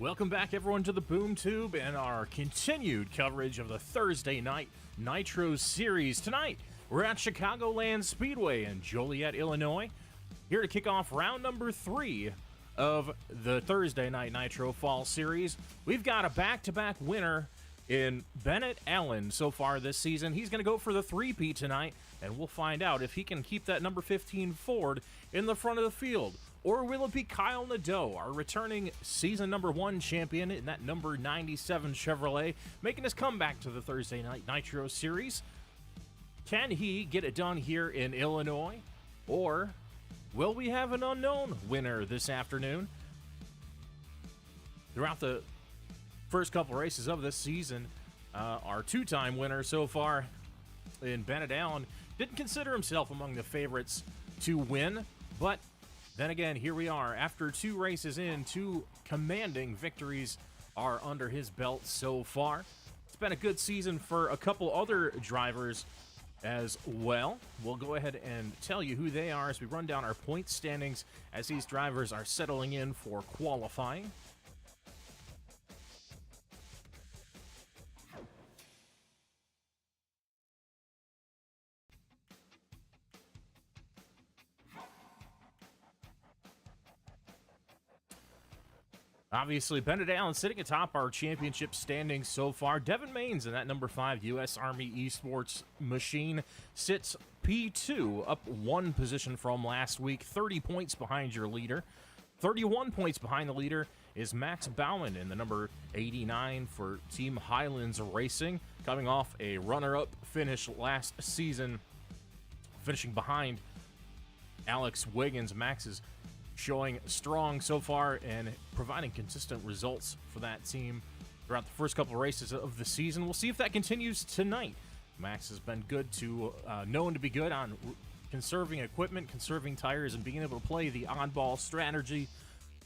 Welcome back, everyone, to the Boom Tube and our continued coverage of the Thursday Night Nitro Series. Tonight, we're at Chicagoland Speedway in Joliet, Illinois, here to kick off round number 3 of the Thursday Night Nitro Fall Series. We've got a back-to-back winner in Bennett Allen so far this season. He's going to go for the three-peat tonight, and we'll find out if he can keep that number 15 Ford in the front of the field. Or will it be Kyle Nadeu, our returning season number 1 champion in that number 97 Chevrolet, making his comeback to the Thursday Night Nitro Series? Can he get it done here in Illinois? Or will we have an unknown winner this afternoon? Throughout the first couple races of this season, our two-time winner so far in Bennett Allen didn't consider himself among the favorites to win, but then again, here we are. After 2 races in, 2 commanding victories are under his belt so far. It's been a good season for a couple other drivers as well. We'll go ahead and tell you who they are as we run down our point standings as these drivers are settling in for qualifying. Obviously, Bennett Allen sitting atop our championship standings so far. Devin Maines in that number 5 U.S. Army Esports machine sits P2, up 1 position from last week, 30 points behind your leader. 31 points behind the leader is Max Baumann in the number 89 for Team Highlands Racing, coming off a runner-up finish last season, finishing behind Alex Wiggins. Max is showing strong so far and providing consistent results for that team throughout the first couple of races of the season. We'll see if that continues tonight. Max has been good to known to be good on conserving equipment, conserving tires, and being able to play the oddball strategy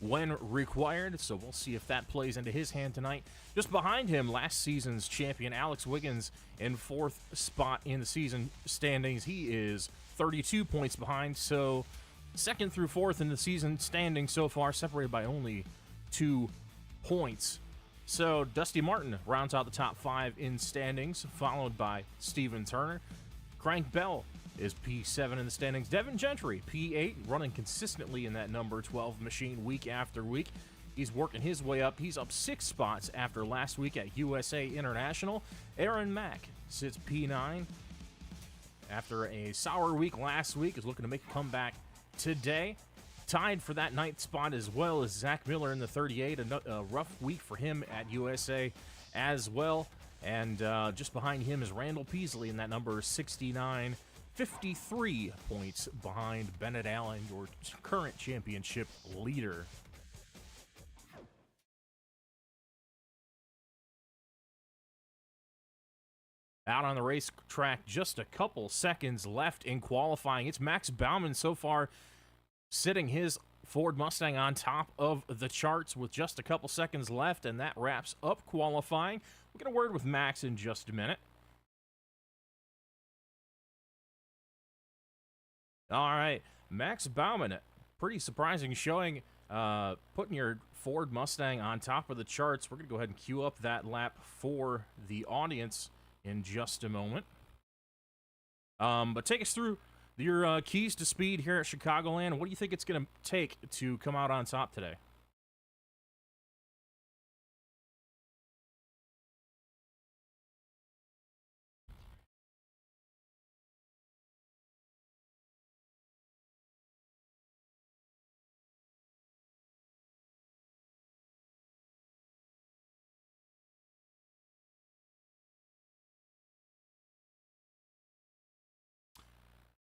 when required. So we'll see if that plays into his hand tonight. Just behind him, last season's champion Alex Wiggins in 4th spot in the season standings. He is 32 points behind, so 2nd through 4th in the season standing so far, separated by only 2 points. So Dusty Martin rounds out the top 5 in standings, followed by Steven Turner. Crank Bell is P7 in the standings. Devin Gentry, P8, running consistently in that number 12 machine week after week. He's working his way up. He's up 6 spots after last week at USA International. Aaron Mack sits P9 after a sour week last week, is looking to make a comeback today. Tied for that 9th spot as well as Zach Miller in the 38. A rough week for him at USA as well. And just behind him is Randall Peasley in that number 69. 53 points behind Bennett Allen, your current championship leader. Out on the racetrack, just a couple seconds left in qualifying. It's Max Baumann so far sitting his Ford Mustang on top of the charts with just a couple seconds left, and that wraps up qualifying. We'll get a word with Max in just a minute. All right, Max Baumann, pretty surprising showing, putting your Ford Mustang on top of the charts. We're going to go ahead and queue up that lap for the audience in just a moment. But take us through your keys to speed here at Chicagoland. What do you think it's going to take to come out on top today?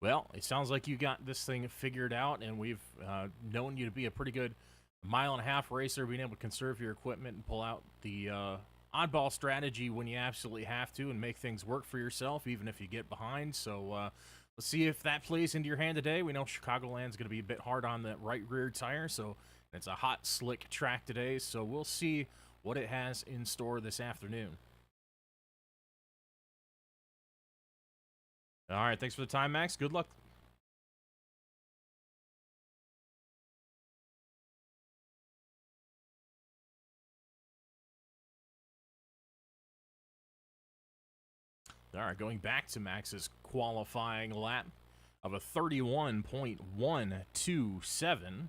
Well, it sounds like you got this thing figured out, and we've known you to be a pretty good mile-and-a-half racer, being able to conserve your equipment and pull out the oddball strategy when you absolutely have to and make things work for yourself, even if you get behind. So let's see if that plays into your hand today. We know Chicagoland's going to be a bit hard on the right rear tire, so it's a hot, slick track today, so we'll see what it has in store this afternoon. All right, thanks for the time, Max. Good luck. All right, going back to Max's qualifying lap of a 31.127.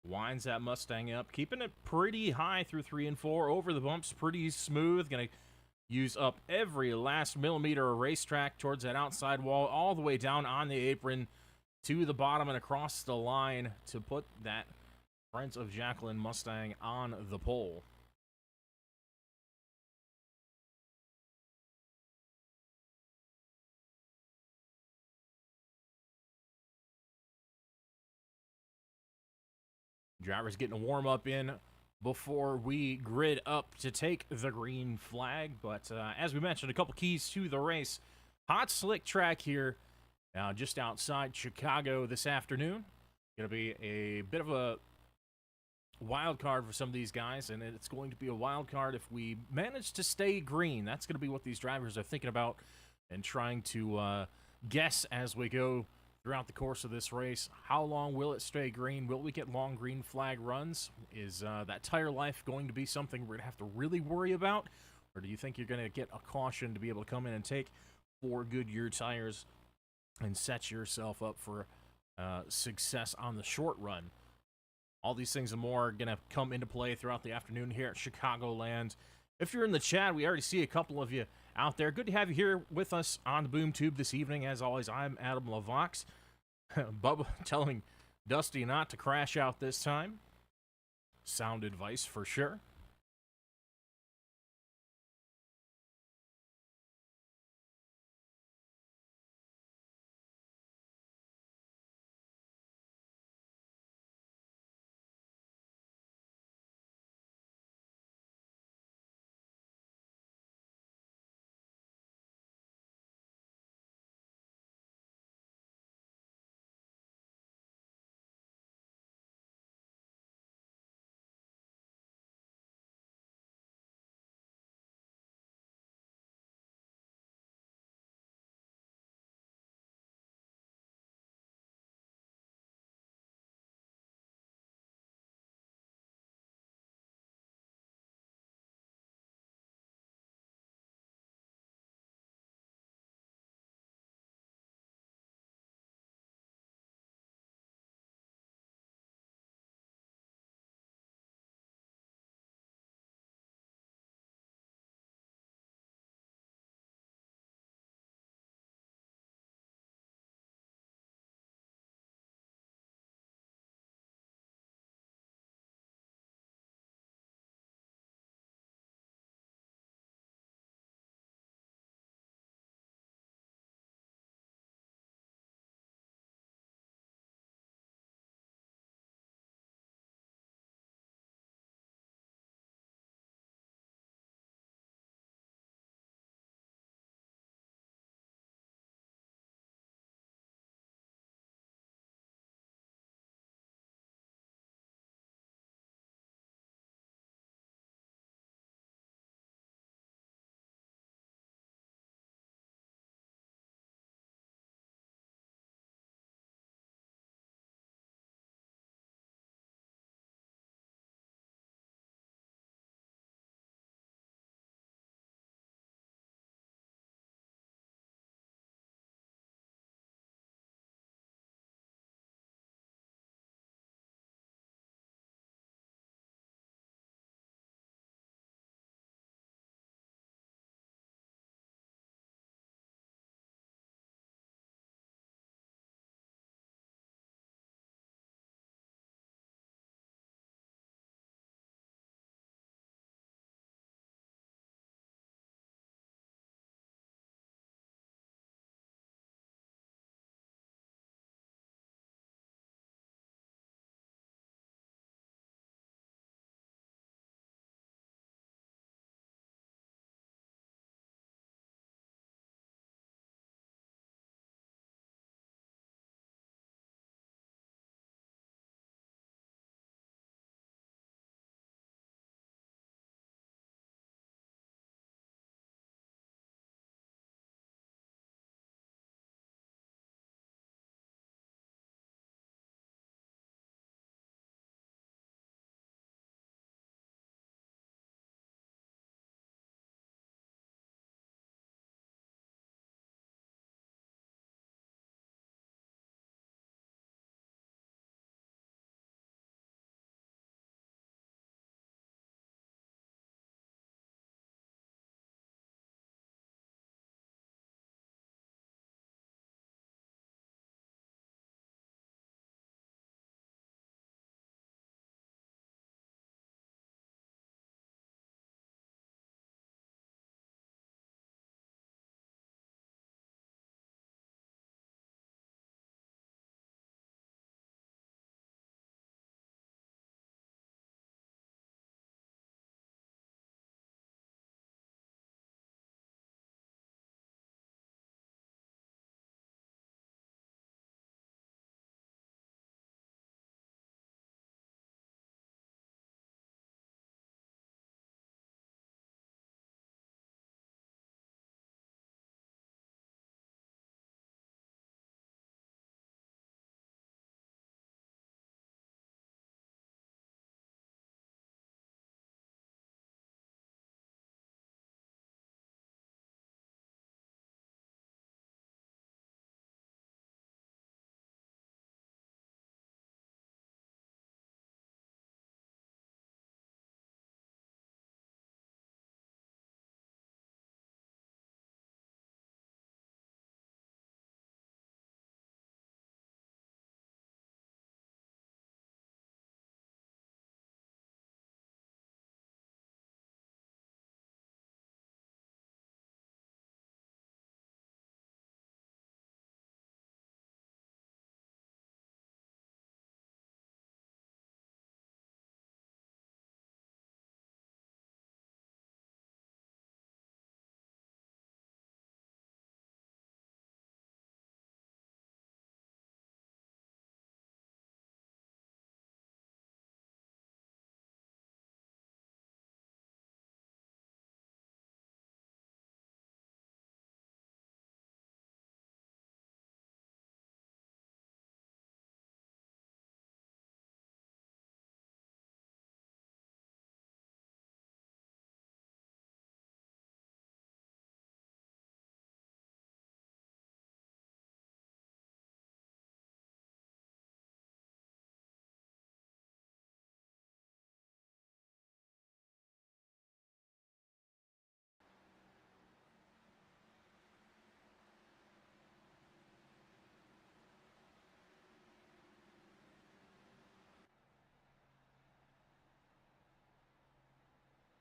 Winds that Mustang up, keeping it pretty high through 3 and 4. Over the bumps, pretty smooth. Going to use up every last millimeter of racetrack towards that outside wall, all the way down on the apron to the bottom and across the line to put that Friends of Jacqueline Mustang on the pole. Drivers getting a warm-up in before we grid up to take the green flag. But as we mentioned, a couple keys to the race. Hot slick track here, just outside Chicago this afternoon. Going to be a bit of a wild card for some of these guys, and it's going to be a wild card if we manage to stay green. That's going to be what these drivers are thinking about and trying to guess as we go throughout the course of this race. How long will it stay green? Will we get long green flag runs? Is that tire life going to be something we're going to have to really worry about? Or do you think you're going to get a caution to be able to come in and take 4 Goodyear tires and set yourself up for success on the short run? All these things and more are going to come into play throughout the afternoon here at Chicagoland. If you're in the chat, we already see a couple of you out there. Good to have you here with us on the Boom Tube this evening. As always, I'm Adam LeVox. Bubba telling Dusty not to crash out this time. Sound advice for sure.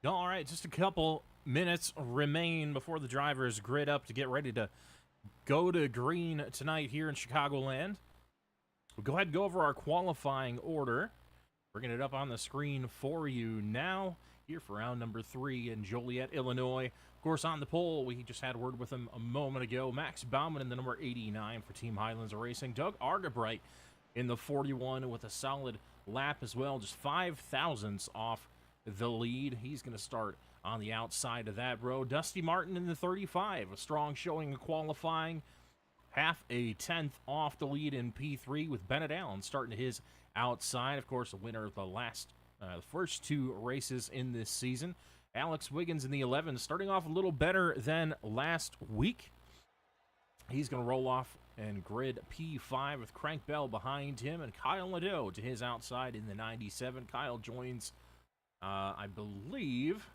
All right, just a couple minutes remain before the drivers grid up to get ready to go to green tonight here in Chicagoland. We'll go ahead and go over our qualifying order. Bringing it up on the screen for you now. Here for round number 3 in Joliet, Illinois. Of course, on the pole, we just had word with him a moment ago. Max Baumann in the number 89 for Team Highlands Racing. Doug Argabright in the 41 with a solid lap as well. Just 5 thousandths off the lead. He's going to start on the outside of that row. Dusty Martin in the 35. A strong showing in qualifying. Half a tenth off the lead in P3 with Bennett Allen starting his outside. Of course, the winner of the first 2 races in this season. Alex Wiggins in the 11, starting off a little better than last week. He's going to roll off and grid P5 with Crank Bell behind him, and Kyle Nadeu to his outside in the 97. Kyle joins, I believe,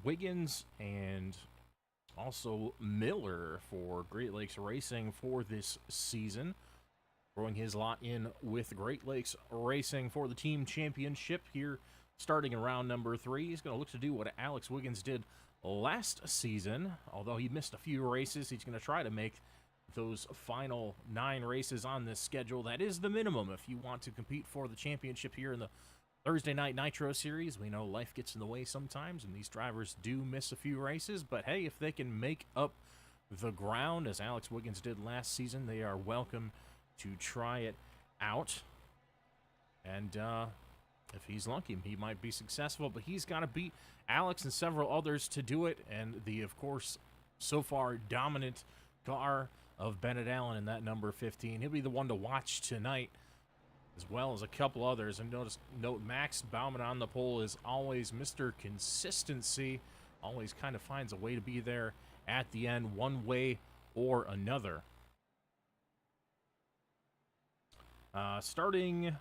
Wiggins and also Miller for Great Lakes Racing for this season. Throwing his lot in with Great Lakes Racing for the team championship here starting in round number 3. He's going to look to do what Alex Wiggins did last season. Although he missed a few races, he's going to try to make those final 9 races on this schedule. That is the minimum if you want to compete for the championship here in the Thursday Night Nitro Series. We know life gets in the way sometimes, and these drivers do miss a few races. But hey, if they can make up the ground, as Alex Wiggins did last season, they are welcome to try it out. And if he's lucky, he might be successful, but he's got to beat Alex and several others to do it. And the, of course, so far dominant car of Bennett Allen in that number 15. He'll be the one to watch tonight, as well as a couple others. And note Max Baumann on the pole is always Mr. Consistency. Always kind of finds a way to be there at the end, one way or another. Starting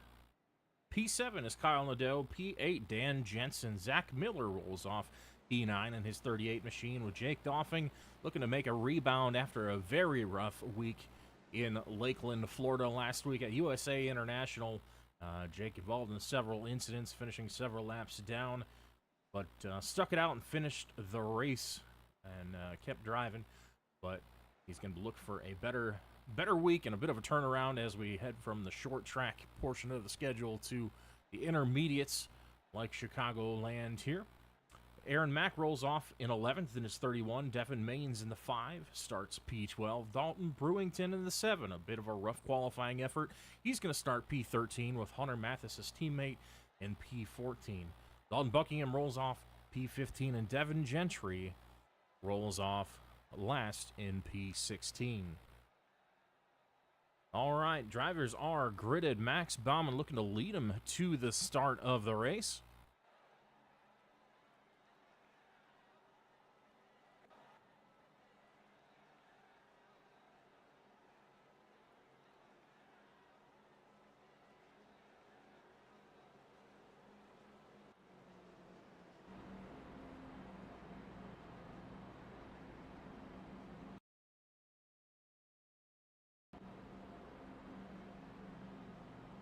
P7 is Kyle Nadeu. P8, Dan Jensen. Zach Miller rolls off P9 in his 38 machine, with Jake Doffing looking to make a rebound after a very rough week in Lakeland, Florida last week at USA International. Jake involved in several incidents, finishing several laps down, but stuck it out and finished the race and kept driving. But he's going to look for a better week and a bit of a turnaround as we head from the short track portion of the schedule to the intermediates like Chicagoland here. Aaron Mack rolls off in 11th in his 31. Devin Maines in the 5 starts P12. Dalton Brewington in the 7. A bit of a rough qualifying effort. He's going to start P13 with Hunter Mathis, his teammate, in P14. Dalton Buckingham rolls off P15, and Devin Gentry rolls off last in P16. All right, drivers are gridded. Max Baumann looking to lead him to the start of the race.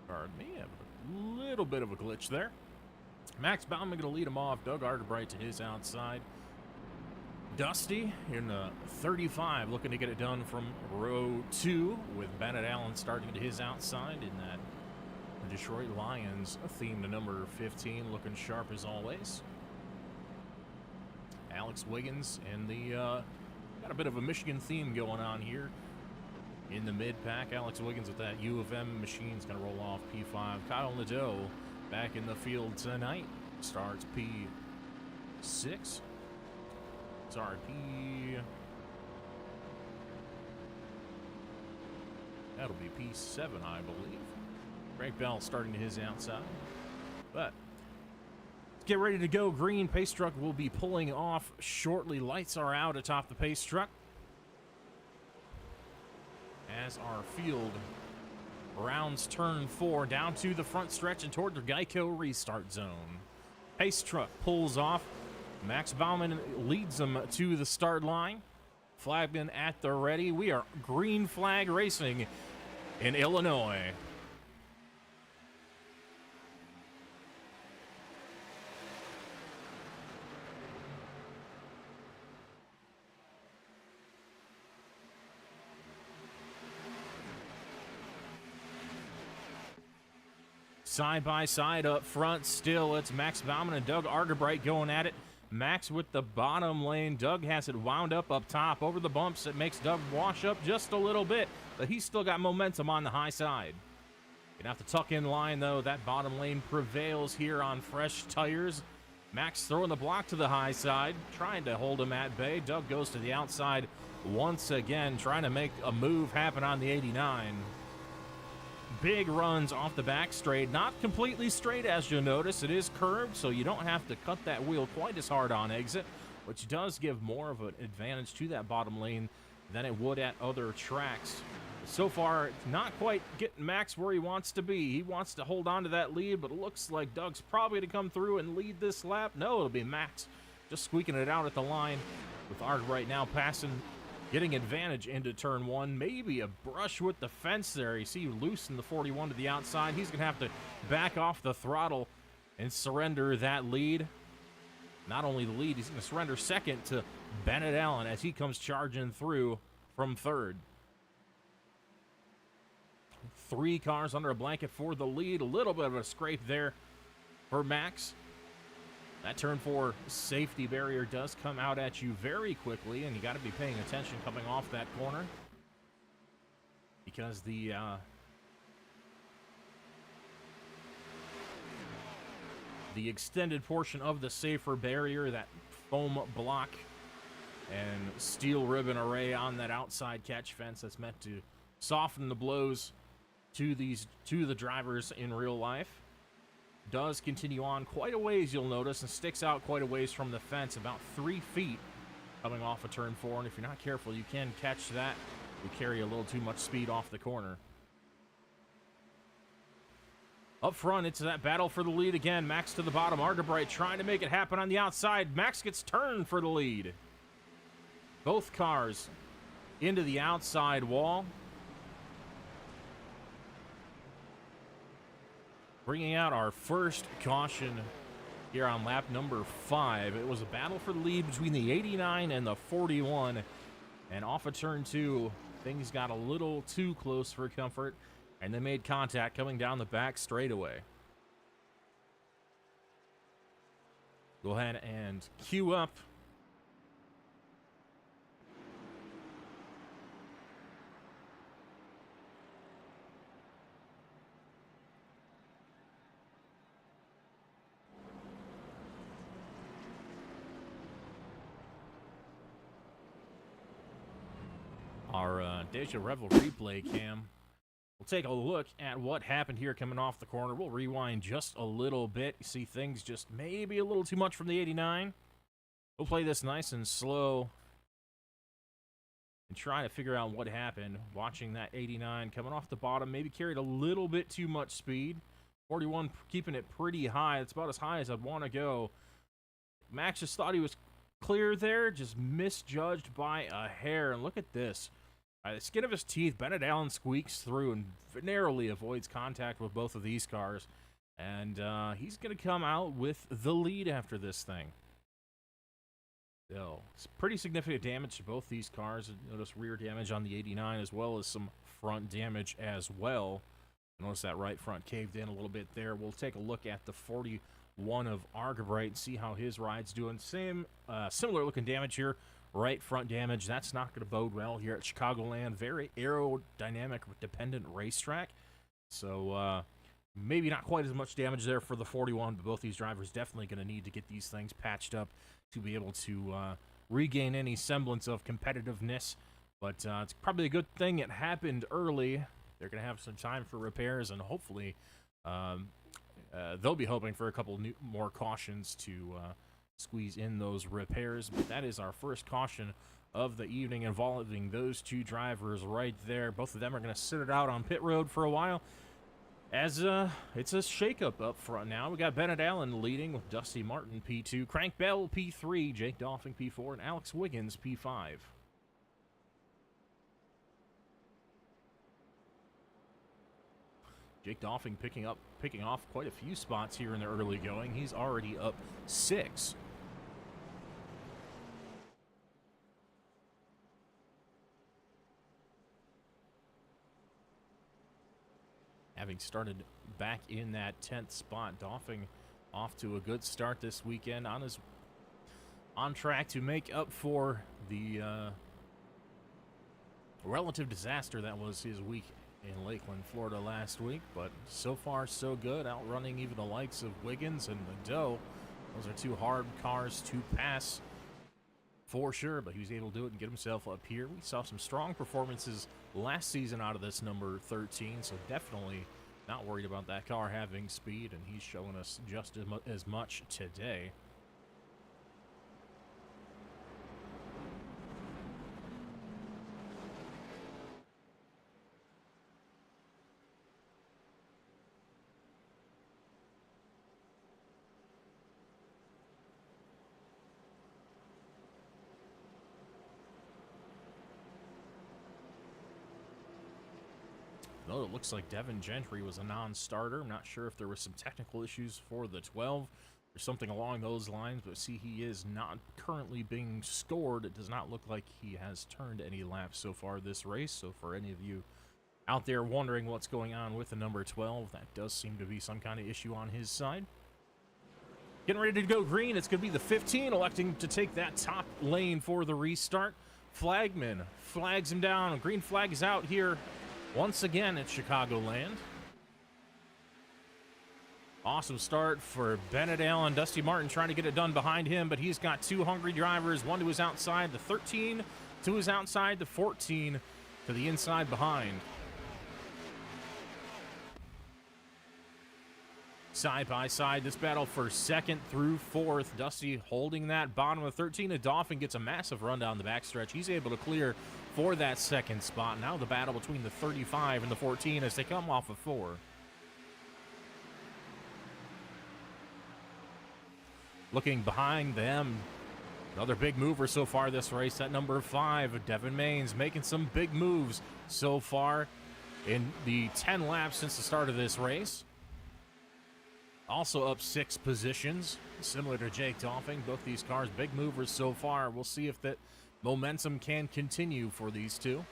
Pardon me, I have a little bit of a glitch there. Max Baumann going to lead him off. Doug Argabright to his outside. Dusty in the 35 looking to get it done from row 2, with Bennett Allen starting to his outside in that Detroit Lions theme to number 15, looking sharp as always. Alex Wiggins and the got a bit of a Michigan theme going on here. In the mid-pack, Alex Wiggins with that U of M machine is going to roll off P5. Kyle Nadeu back in the field tonight. Starts P6. Sorry, that'll be P7, I believe. Crank Bell starting to his outside. But let's get ready to go. Green pace truck will be pulling off shortly. Lights are out atop the pace truck as our field rounds turn 4 down to the front stretch and toward the Geico restart zone. Pace truck pulls off. Max Baumann leads them to the start line. Flagman at the ready. We are green flag racing in Illinois. Side by side up front still, it's Max Baumann and Doug Argebright going at it. Max with the bottom lane. Doug has it wound up top. Over the bumps, it makes Doug wash up just a little bit, but he's still got momentum on the high side. Gonna have to tuck in line, though. That bottom lane prevails here on fresh tires. Max throwing the block to the high side, trying to hold him at bay. Doug goes to the outside once again, trying to make a move happen on the 89. Big runs off the back straight. Not completely straight, as you'll notice. It is curved, so you don't have to cut that wheel quite as hard on exit, which does give more of an advantage to that bottom lane than it would at other tracks. So far, not quite getting Max where he wants to be. He wants to hold on to that lead, but it looks like Doug's probably going to come through and lead this lap. No, it'll be Max just squeaking it out at the line, with Art right now passing, getting advantage into turn one. Maybe a brush with the fence there. You see you loosen the 41 to the outside. He's going to have to back off the throttle and surrender that lead. Not only the lead, he's going to surrender second to Bennett Allen as he comes charging through from third. 3 cars under a blanket for the lead. A little bit of a scrape there for Max. That turn 4 safety barrier does come out at you very quickly, and you got to be paying attention coming off that corner, because the extended portion of the safer barrier, that foam block and steel ribbon array on that outside catch fence that's meant to soften the blows to the drivers in real life, does continue on quite a ways, you'll notice, and sticks out quite a ways from the fence, about 3 feet coming off of turn 4, and if you're not careful, you can catch that. You carry a little too much speed off the corner. Up front, it's that battle for the lead again. Max to the bottom. Argebright trying to make it happen on the outside. Max gets turned for the lead. Both cars into the outside wall. Bringing out our first caution here on lap number 5. It was a battle for the lead between the 89 and the 41. And off of turn 2, things got a little too close for comfort, and they made contact coming down the back straightaway. Go ahead and queue up our Déjà Revél replay cam. We'll take a look at what happened here coming off the corner. We'll rewind just a little bit. You see things just maybe a little too much from the 89. We'll play this nice and slow and try to figure out what happened. Watching that 89 coming off the bottom, maybe carried a little bit too much speed. 41 keeping it pretty high. It's about as high as I'd want to go. Max just thought he was clear there, just misjudged by a hair. And look at this. By the skin of his teeth, Bennett Allen squeaks through and narrowly avoids contact with both of these cars. And he's going to come out with the lead after this thing. So, it's pretty significant damage to both these cars. Notice rear damage on the 89 as well as some front damage as well. Notice that right front caved in a little bit there. We'll take a look at the 41 of Argebright and see how his ride's doing. Similar looking damage here. Right front damage. That's not going to bode well here at Chicagoland. Very aerodynamic dependent racetrack. So maybe not quite as much damage there for the 41, but both these drivers definitely going to need to get these things patched up to be able to regain any semblance of competitiveness. But it's probably a good thing it happened early. They're going to have some time for repairs, and hopefully they'll be hoping for a couple more cautions to squeeze in those repairs. But that is our first caution of the evening involving those two drivers right there. Both of them are going to sit it out on pit road for a while, as it's a shakeup up front now. We got Bennett Allen leading with Dusty Martin P2, Crank Bell P3, Jake Dolphin P4, and Alex Wiggins P5. Jake Dolphin picking off quite a few spots here in the early going. He's already up 6. Having started back in that 10th spot. Doffing off to a good start this weekend, on track to make up for the relative disaster that was his week in Lakeland, Florida last week. But so far, so good, outrunning even the likes of Wiggins and Nadeu. Those are two hard cars to pass for sure, but he was able to do it and get himself up here. We saw some strong performances last season out of this number 13, so definitely not worried about that car having speed, and he's showing us just as much today. No, it looks like Devin Gentry was a non-starter. I'm not sure if there were some technical issues for the 12 or something along those lines, but see, he is not currently being scored. It does not look like he has turned any laps so far this race. So for any of you out there wondering what's going on with the number 12, that does seem to be some kind of issue on his side. Getting ready to go green. It's going to be the 15 electing to take that top lane for the restart. Flagman flags him down. Green flag is out here once again at Chicagoland. Awesome start for Benedale, and Dusty Martin trying to get it done behind him, but he's got two hungry drivers, one to his outside, the 13 to his outside, the 14 to the inside behind. Side by side, this battle for second through fourth. Dusty holding that bottom of 13. And Dauphin gets a massive run down the backstretch. He's able to clear for that second spot. Now the battle between the 35 and the 14 as they come off of 4. Looking behind them, another big mover so far this race, that number 5, Devin Maines, making some big moves so far in the 10 laps since the start of this race. Also up 6 positions, similar to Jake Doffing. Both these cars, big movers so far. We'll see if that momentum can continue for these two.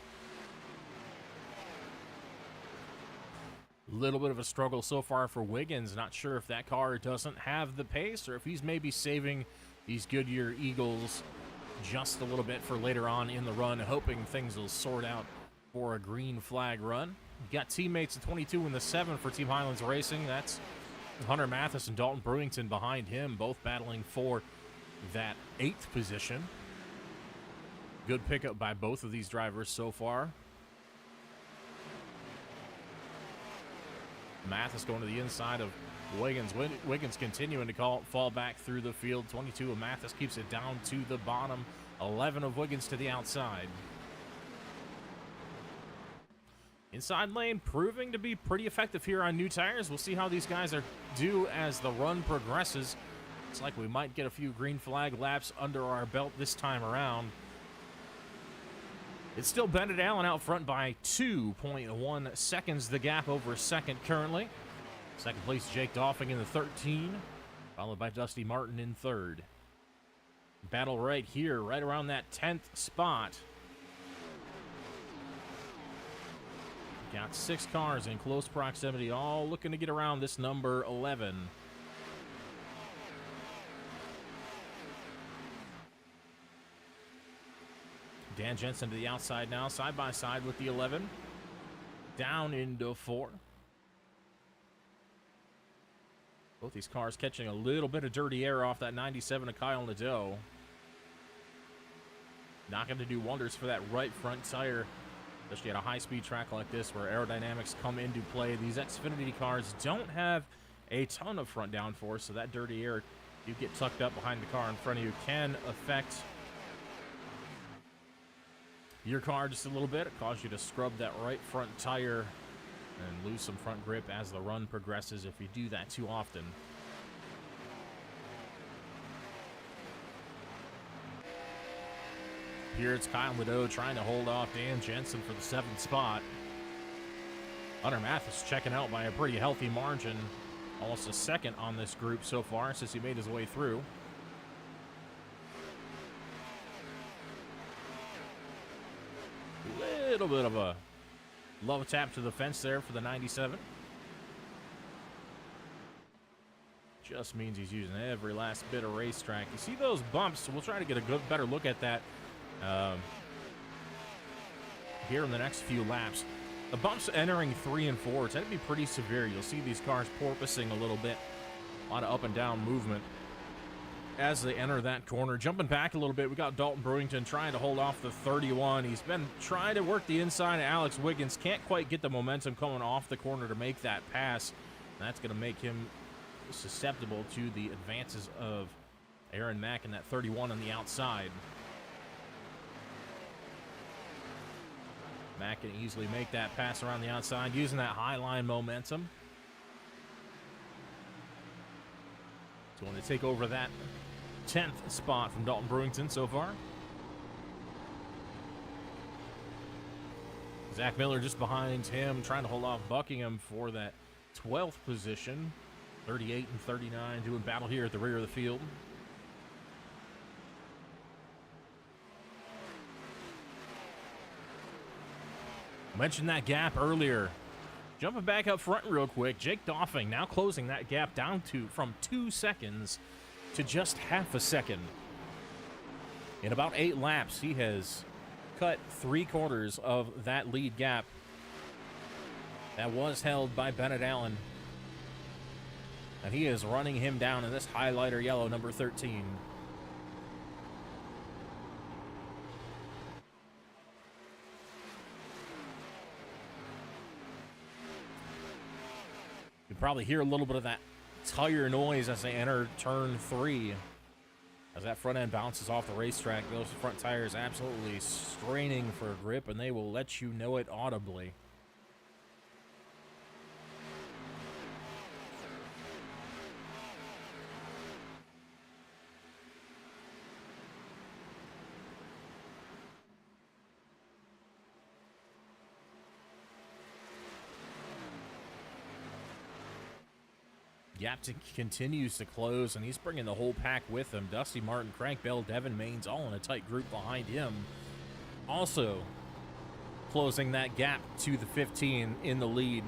Little bit of a struggle so far for Wiggins. Not sure if that car doesn't have the pace or if he's maybe saving these Goodyear Eagles just a little bit for later on in the run, hoping things will sort out for a green flag run. We've got teammates at 22 and the 7 for Team Highlands Racing. That's Hunter Mathis and Dalton Brewington behind him, both battling for that 8th position. Good pickup by both of these drivers so far. Mathis going to the inside of Wiggins. Wiggins continuing to fall back through the field. 22 of Mathis keeps it down to the bottom. 11 of Wiggins to the outside. Inside lane proving to be pretty effective here on new tires. We'll see how these guys do as the run progresses. It's like we might get a few green flag laps under our belt this time around. It's still Bennett Allen out front by 2.1 seconds. The gap over second currently. Second place, Jake Doffing in the 13, followed by Dusty Martin in third. Battle right here, right around that 10th spot. Got 6 cars in close proximity, all looking to get around this number 11. Dan Jensen to the outside now, side by side with the 11. Down into 4. Both these cars catching a little bit of dirty air off that 97 of Kyle Nadeu. Not going to do wonders for that right front tire, especially at a high-speed track like this where aerodynamics come into play. These Xfinity cars don't have a ton of front downforce, so that dirty air you get tucked up behind the car in front of you can affect your car just a little bit. It causes you to scrub that right front tire and lose some front grip as the run progresses if you do that too often. Here it's Kyle Nadeu trying to hold off Dan Jensen for the 7th spot. Hunter Mathis checking out by a pretty healthy margin. Almost a second on this group so far since he made his way through. Little bit of a love tap to the fence there for the 97. Just means he's using every last bit of racetrack. You see those bumps, so we'll try to get a better look at that here in the next few laps. The bumps entering 3 and 4, it's going to be pretty severe. You'll see these cars porpoising a little bit. A lot of up and down movement as they enter that corner. Jumping back a little bit, we got Dalton Brewington trying to hold off the 31. He's been trying to work the inside of Alex Wiggins. Can't quite get the momentum coming off the corner to make that pass. That's going to make him susceptible to the advances of Aaron Mack and that 31 on the outside. Mack can easily make that pass around the outside using that high line momentum. He's going to take over that 10th spot from Dalton Brewington so far. Zach Miller just behind him, trying to hold off Buckingham for that 12th position. 38 and 39 doing battle here at the rear of the field. I mentioned that gap earlier. Jumping back up front real quick, Jake Doffing now closing that gap down from 2 seconds to just half a second. In about 8 laps, he has cut 3/4 of that lead gap that was held by Bennett Allen. And he is running him down in this highlighter yellow, number 13. You probably hear a little bit of that tire noise as they enter turn 3. As that front end bounces off the racetrack, those front tires absolutely straining for grip, and they will let you know it audibly. Gap continues to close, and he's bringing the whole pack with him. Dusty Martin, Craig Bell, Devin Maines all in a tight group behind him. Also closing that gap to the 15 in the lead.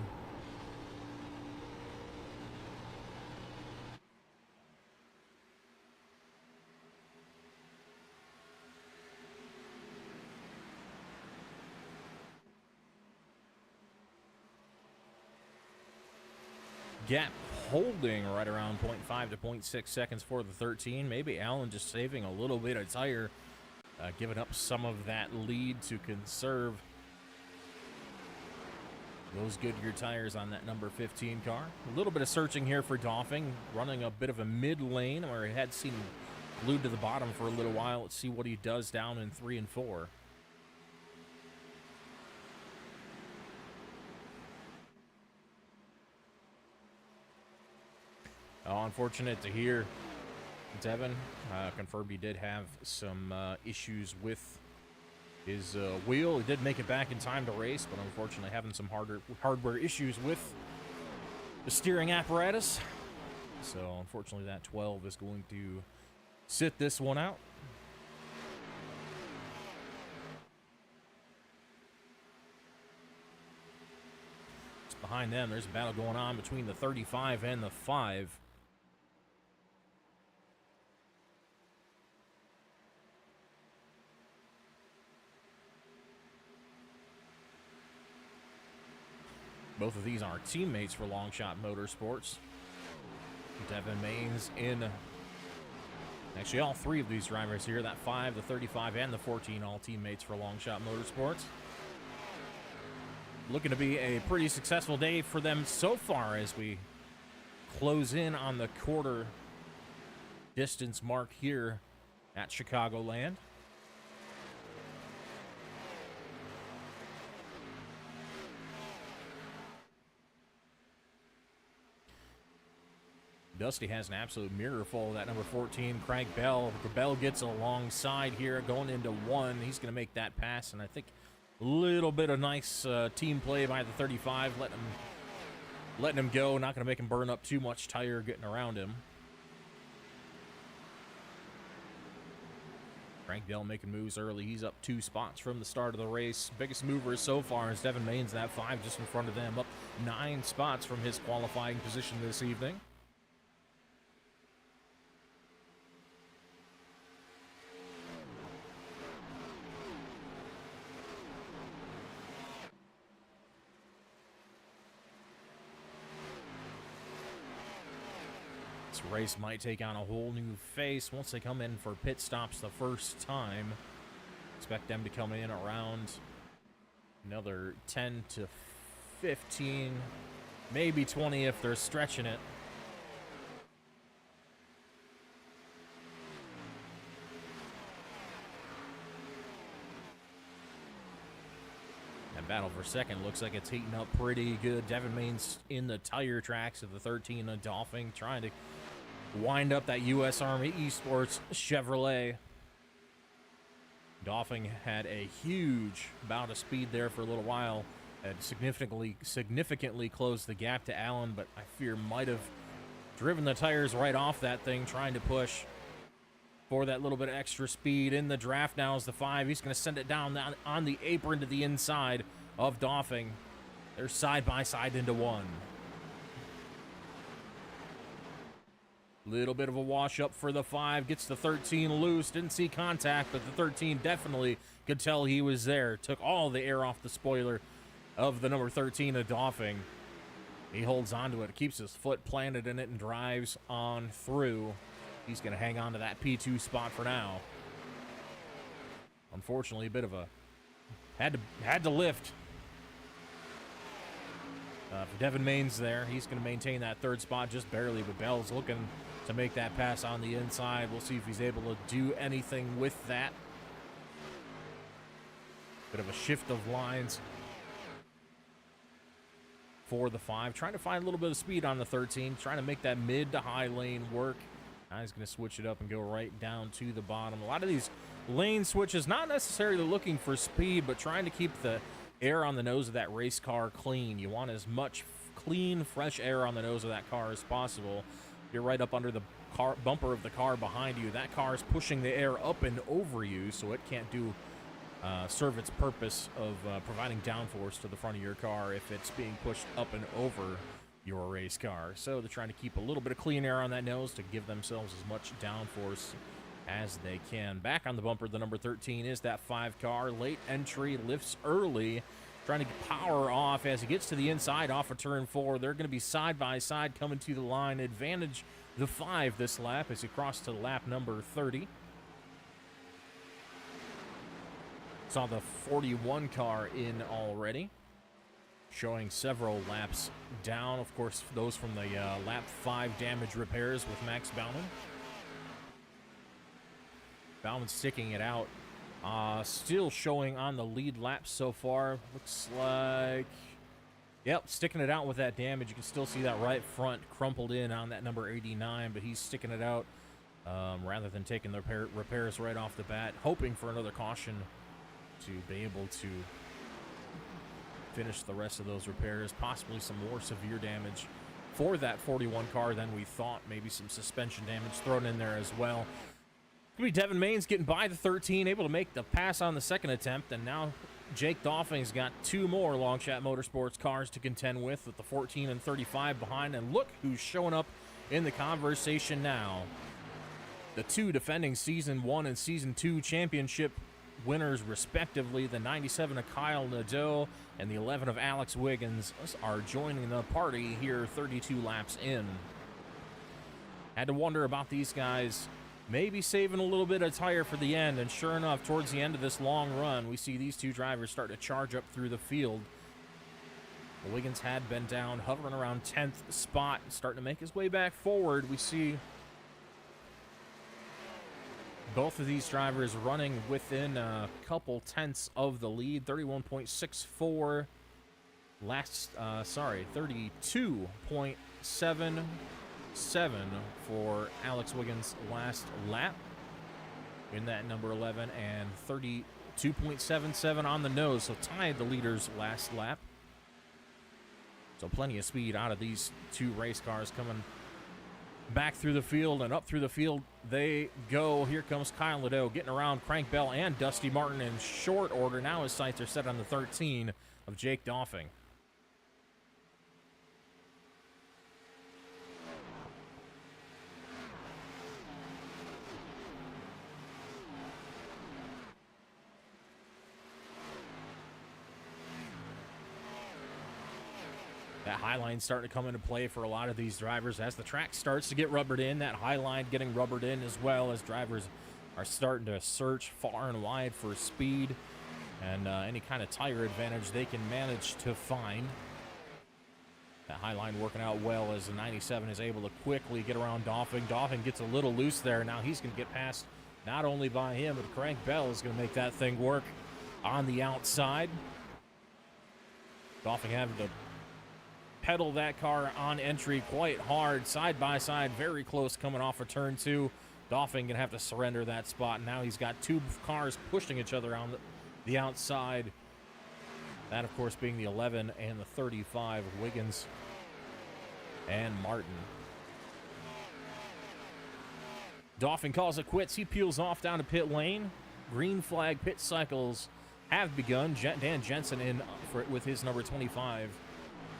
Gap holding right around 0.5 to 0.6 seconds for the 13. Maybe Allen just saving a little bit of tire, giving up some of that lead to conserve those Goodyear tires on that number 15 car. A little bit of searching here for Doffing, running a bit of a mid lane where he had seen glued to the bottom for a little while. Let's see what he does down in 3 and 4. Oh, unfortunate to hear, Devin. Confirmed he did have some issues with his wheel. He did make it back in time to race, but unfortunately having some hardware issues with the steering apparatus. So unfortunately that 12 is going to sit this one out. Just behind them, there's a battle going on between the 35 and the 5. Both of these are teammates for Longshot Motorsports. Devin Maines in. Actually, all 3 of these drivers here, that 5, the 35, and the 14, all teammates for Longshot Motorsports. Looking to be a pretty successful day for them so far as we close in on the quarter distance mark here at Chicagoland. Dusty has an absolute mirror full of that number 14, Craig Bell. Bell gets alongside here going into 1. He's going to make that pass, and I think a little bit of nice team play by the 35, letting him go, not going to make him burn up too much tire getting around him. Craig Bell making moves early. He's up 2 spots from the start of the race. Biggest mover so far is Devin Maines, that 5 just in front of them, up 9 spots from his qualifying position this evening. This race might take on a whole new face once they come in for pit stops the first time. Expect them to come in around another 10 to 15, maybe 20 if they're stretching it. That battle for second looks like it's heating up pretty good. Devin Main's in the tire tracks of the 13 of Dolphin, trying to wind up that U.S. Army Esports Chevrolet. Dolphin had a huge bout of speed there for a little while. Had significantly closed the gap to Allen, but I fear might have driven the tires right off that thing, trying to push for that little bit of extra speed. In the draft now is the 5. He's going to send it down on the apron to the inside of Dolphin. They're side by side into one. Little bit of a wash up for the 5. Gets the 13 loose. Didn't see contact, but the 13 definitely could tell he was there. Took all the air off the spoiler of the number 13 of Dolphin. He holds onto it, keeps his foot planted in it, and drives on through. He's going to hang on to that P2 spot for now. Unfortunately, a bit of a had to lift. For Devin Main's there, he's going to maintain that third spot just barely, but Bell's looking to make that pass on the inside. We'll see if he's able to do anything with that. Bit of a shift of lines for the 5. Trying to find a little bit of speed on the 13. Trying to make that mid to high lane work. Now he's going to switch it up and go right down to the bottom. A lot of these lane switches, not necessarily looking for speed, but trying to keep the air on the nose of that race car clean. You want as much clean, fresh air on the nose of that car as possible. You're right up under the car bumper of the car behind you. That car is pushing the air up and over you, so it can't serve its purpose of providing downforce to the front of your car if it's being pushed up and over your race car. So they're trying to keep a little bit of clean air on that nose to give themselves as much downforce as they can. Back on the bumper, the number 13 is that 5 car. Late entry, lifts early, trying to power off as he gets to the inside off of turn 4. They're going to be side by side coming to the line. Advantage the 5 this lap as he crosses to lap number 30. Saw the 41 car in already, showing several laps down. Of course, those from the lap 5 damage repairs with Max Baumann. Baumann sticking it out. Still showing on the lead lap so far. Looks like, yep, sticking it out with that damage. You can still see that right front crumpled in on that number 89, but he's sticking it out rather than taking the repairs right off the bat, hoping for another caution to be able to finish the rest of those repairs. Possibly some more severe damage for that 41 car than we thought. Maybe some suspension damage thrown in there as well. Could be Devin Main's getting by the 13, able to make the pass on the second attempt, and now Jake Dolphin's got 2 more Long Shot Motorsports cars to contend with the 14 and 35 behind, and look who's showing up in the conversation now. The 2 defending Season 1 and Season 2 championship winners, respectively, the 97 of Kyle Nadeu and the 11 of Alex Wiggins, are joining the party here 32 laps in. Had to wonder about these guys maybe saving a little bit of tire for the end, and sure enough, towards the end of this long run, we see these 2 drivers start to charge up through the field. Wiggins had been down, hovering around 10th spot, starting to make his way back forward. We see both of these drivers running within a couple tenths of the lead. 31.64 32.77 for Alex Wiggins last lap in that number 11, and 32.77 on the nose, so tied the leaders last lap. So plenty of speed out of these 2 race cars coming back through the field, and up through the field they go. Here comes Kyle Nadeu getting around Crank Bell and Dusty Martin in short order. Now his sights are set on the 13 of Jake Dolphin. That high line starting to come into play for a lot of these drivers as the track starts to get rubbered in. That high line getting rubbered in as well as drivers are starting to search far and wide for speed and any kind of tire advantage they can manage to find. That high line working out well as the 97 is able to quickly get around Dauphin. Dauphin gets a little loose there. Now he's going to get past not only by him, but Craig Bell is going to make that thing work on the outside. Dauphin having to pedal that car on entry quite hard, side by side, very close coming off of turn 2. Dauphin gonna have to surrender that spot. Now he's got two cars pushing each other on the outside. That, of course, being the 11 and the 35, Wiggins and Martin. Dauphin calls it quits. He peels off down to pit lane. Green flag pit cycles have begun. Dan Jensen in for it with his number 25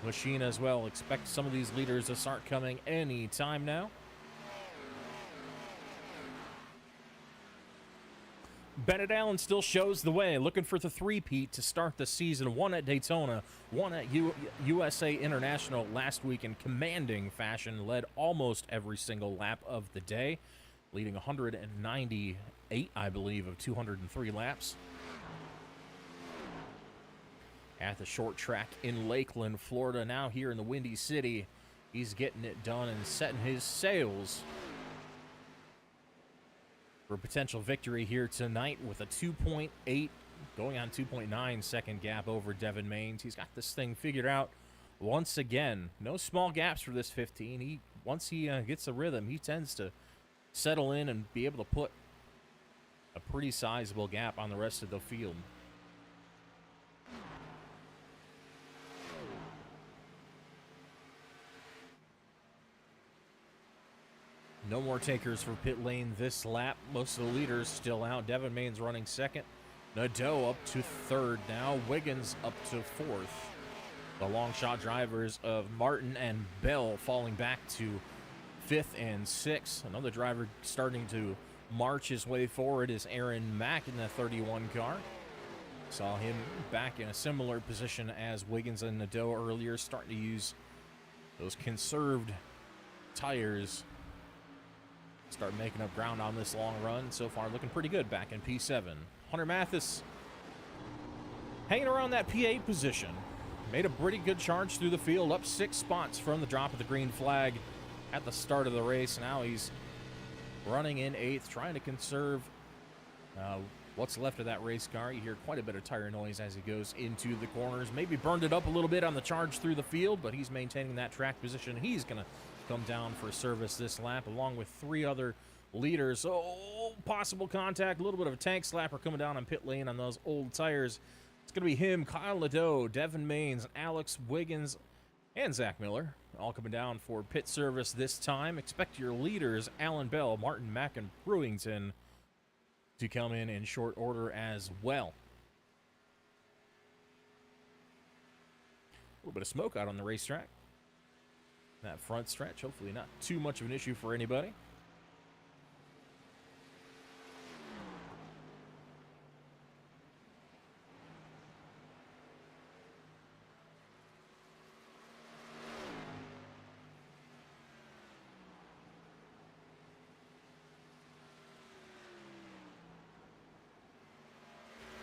machine as well. Expect some of these leaders to start coming any time now. Bennett Allen still shows the way, looking for the three-peat to start the season. One at Daytona, one at USA International last week in commanding fashion. Led almost every single lap of the day, leading 198, I believe, of 203 laps. At the short track in Lakeland, Florida, now here in the Windy City, he's getting it done and setting his sails for a potential victory here tonight with a 2.8, going on 2.9 second gap over Devin Maines. He's got this thing figured out once again. No small gaps for this 15. Once he gets a rhythm, he tends to settle in and be able to put a pretty sizable gap on the rest of the field. No more takers for pit lane this lap. Most of the leaders still out. Devin Maines running second. Nadeu up to third now. Wiggins up to fourth. The long shot drivers of Martin and Bell falling back to fifth and sixth. Another driver starting to march his way forward is Aaron Mack in the 31 car. Saw him back in a similar position as Wiggins and Nadeu earlier, starting to use those conserved tires. Start making up ground on this long run. So far, looking pretty good back in P7. Hunter Mathis hanging around that P8 position. Made a pretty good charge through the field, up 6 spots from the drop of the green flag at the start of the race. Now he's running in 8th, trying to conserve what's left of that race car. You hear quite a bit of tire noise as he goes into the corners. Maybe burned it up a little bit on the charge through the field, but he's maintaining that track position. He's going to come down for service this lap along with 3 other leaders. Oh, possible contact, a little bit of a tank slapper coming down on pit lane on those old tires. It's going to be him, Kyle Nadeu, Devin Maines, Alex Wiggins, and Zach Miller all coming down for pit service this time. Expect your leaders, Alan Bell, Martin Mack, and Brewington, to come in short order as well. A little bit of smoke out on the racetrack. That front stretch, hopefully not too much of an issue for anybody.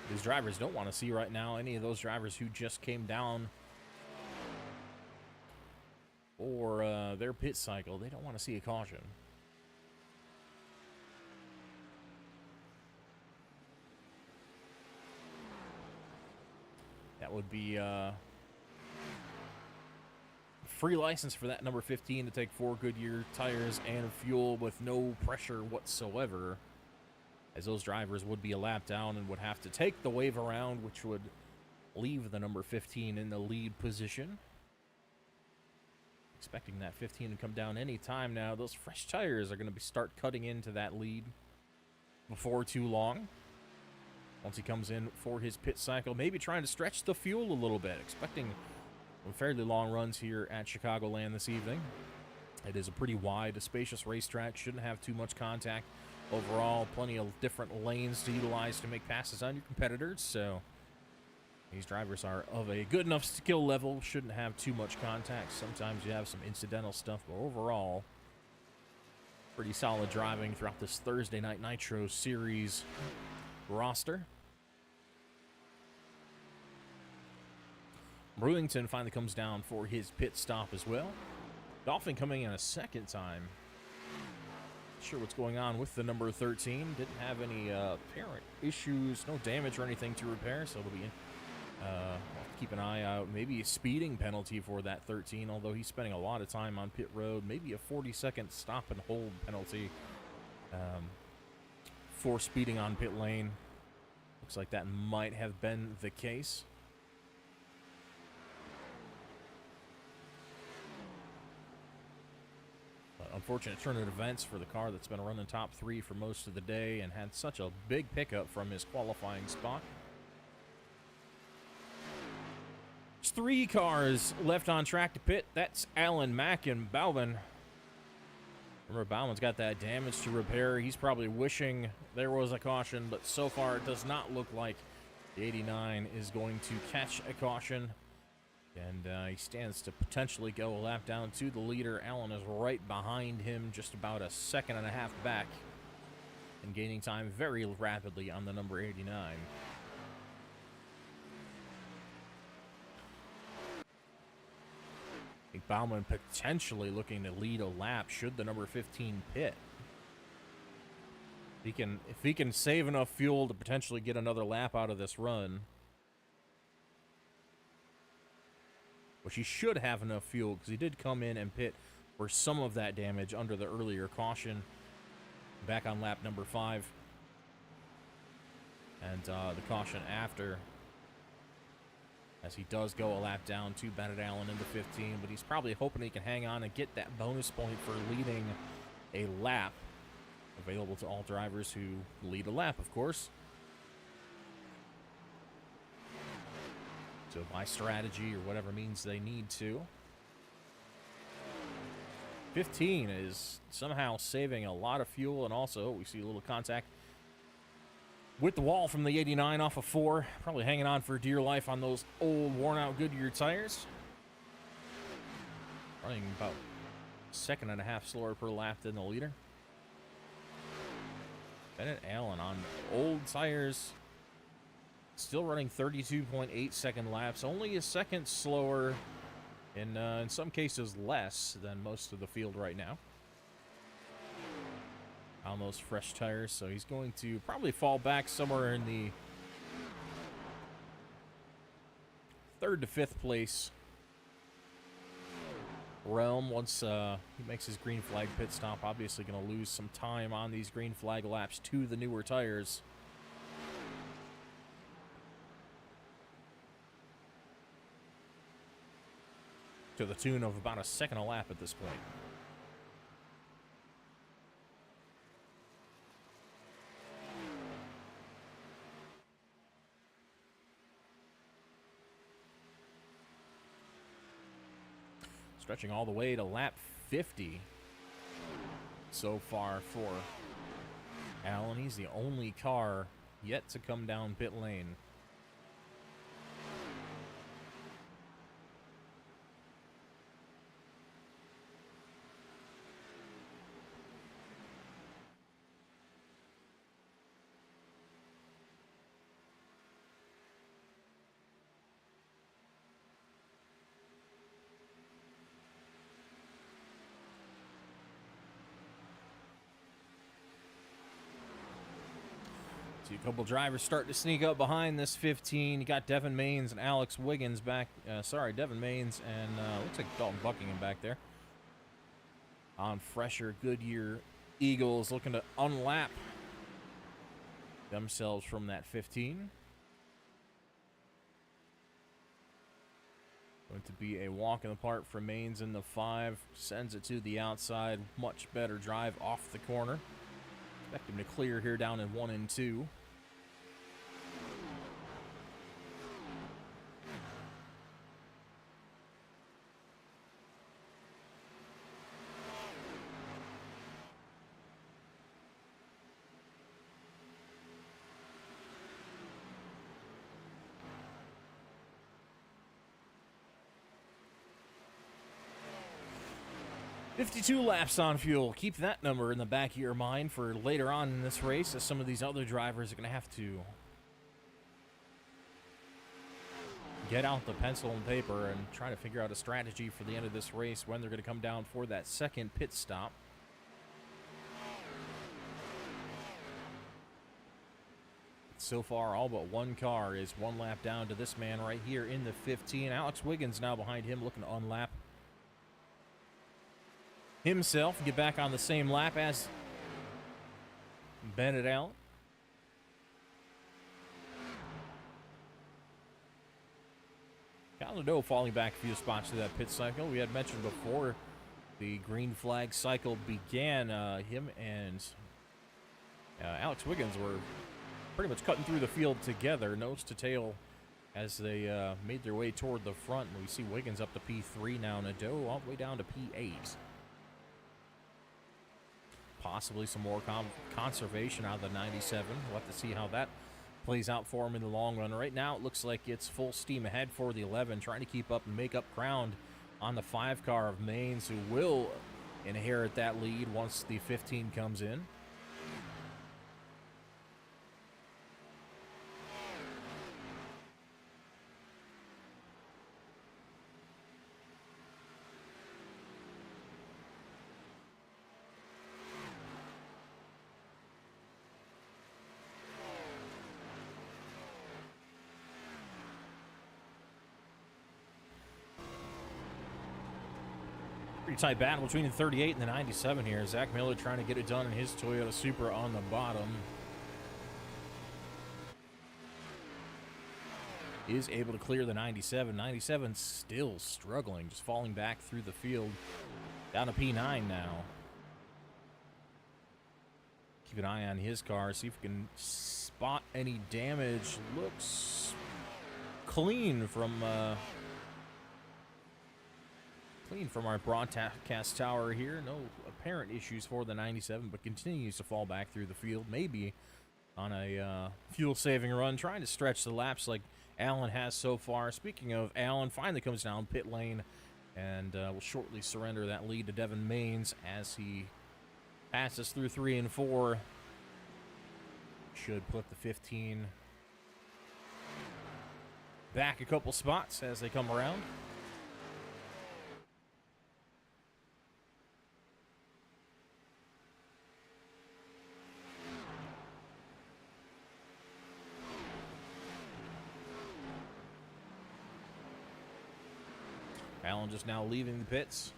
These drivers don't want to see right now any of those drivers who just came down or their pit cycle. They don't want to see a caution. That would be free license for that number 15 to take 4 Goodyear tires and fuel with no pressure whatsoever, as those drivers would be a lap down and would have to take the wave around, which would leave the number 15 in the lead position. Expecting that 15 to come down any time now. Those fresh tires are going to start cutting into that lead before too long. Once he comes in for his pit cycle, maybe trying to stretch the fuel a little bit. Expecting some fairly long runs here at Chicagoland this evening. It is a pretty wide, spacious racetrack. Shouldn't have too much contact overall. Plenty of different lanes to utilize to make passes on your competitors. So These drivers are of a good enough skill level, shouldn't have too much contact. Sometimes you have some incidental stuff, but overall, pretty solid driving throughout this Thursday Night Nitro Series roster. Brewington finally comes down for his pit stop as well. Dolphin coming in a second time. Not sure what's going on with the number 13. Didn't have any apparent issues, no damage or anything to repair, so it'll be we'll have to keep an eye out. Maybe a speeding penalty for that 13, although he's spending a lot of time on pit road. Maybe a 40-second stop and hold penalty for speeding on pit lane. Looks like that might have been the case. But unfortunate turn of events for the car that's been running top 3 for most of the day and had such a big pickup from his qualifying spot. 3 cars left on track to pit. That's Allen, Mack, and Bauman. Remember, Bauman's got that damage to repair. He's probably wishing there was a caution, but so far it does not look like the 89 is going to catch a caution. And he stands to potentially go a lap down to the leader. Allen is right behind him, just about a second and a half back, and gaining time very rapidly on the number 89. I think Bauman potentially looking to lead a lap should the number 15 pit. If he can save enough fuel to potentially get another lap out of this run, which he should have enough fuel because he did come in and pit for some of that damage under the earlier caution back on lap number 5. And the caution after, as he does go a lap down to Bennett Allen into 15, but he's probably hoping he can hang on and get that bonus point for leading a lap, available to all drivers who lead a lap, of course. So by strategy or whatever means they need to. 15 is somehow saving a lot of fuel, and also we see a little contact with the wall from the 89 off of 4. Probably hanging on for dear life on those old, worn-out Goodyear tires. Running about a second and a half slower per lap than the leader. Bennett Allen on old tires. Still running 32.8 second laps. Only a second slower, in some cases less than most of the field right now on those fresh tires, so he's going to probably fall back somewhere in the 3rd to 5th place realm once he makes his green flag pit stop. Obviously going to lose some time on these green flag laps to the newer tires. To the tune of about a second a lap at this point. Stretching all the way to lap 50 so far for Allen. He's the only car yet to come down pit lane. A couple drivers starting to sneak up behind this 15. You got Devin Maines and Alex Wiggins back. Devin Maines and looks like Dalton Buckingham back there on fresher Goodyear Eagles, looking to unlap themselves from that 15. Going to be a walk in the park for Maines in the 5. Sends it to the outside. Much better drive off the corner. Expect him to clear here down in 1 and 2. 52 laps on fuel. Keep that number in the back of your mind for later on in this race, as some of these other drivers are going to have to get out the pencil and paper and try to figure out a strategy for the end of this race when they're going to come down for that second pit stop. So far, all but one car is one lap down to this man right here in the 15. Alex Wiggins now behind him, looking to unlap himself and get back on the same lap as Bennett Allen. Kyle Nadeu falling back a few spots to that pit cycle. We had mentioned before the green flag cycle began. Him and Alex Wiggins were pretty much cutting through the field together, nose to tail, as they made their way toward the front. And we see Wiggins up to P3 now. Nadeu all the way down to P8. Possibly some more conservation out of the 97. We'll have to see how that plays out for him in the long run. Right now, it looks like it's full steam ahead for the 11, trying to keep up and make up ground on the 5 car of Maines, who will inherit that lead once the 15 comes in. Pretty tight battle between the 38 and the 97 here. Zach Miller trying to get it done in his Toyota Supra on the bottom. Is able to clear the 97. 97 still struggling, just falling back through the field. Down to P9 now. Keep an eye on his car, see if we can spot any damage. Looks clean from our broadcast tower here. No apparent issues for the 97, but continues to fall back through the field. Maybe on a fuel-saving run, trying to stretch the laps like Allen has so far. Speaking of Allen, finally comes down pit lane and will shortly surrender that lead to Devin Maines as he passes through 3 and 4. Should put the 15 back a couple spots as they come around. Allen just now leaving the pits.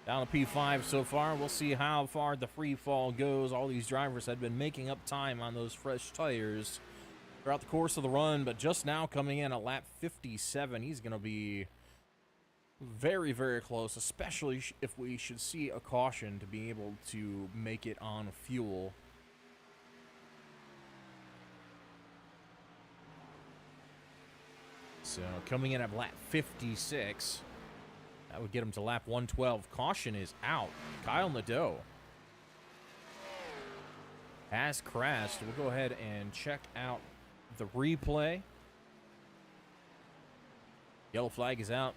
Down to P5 so far. We'll see how far the free fall goes. All these drivers had been making up time on those fresh tires throughout the course of the run, but just now coming in at lap 57, he's going to be very, very close, especially if we should see a caution to be able to make it on fuel. So coming in at lap 56. That would get him to lap 112. Caution is out. Kyle Nadeu has crashed. We'll go ahead and check out the replay. Yellow flag is out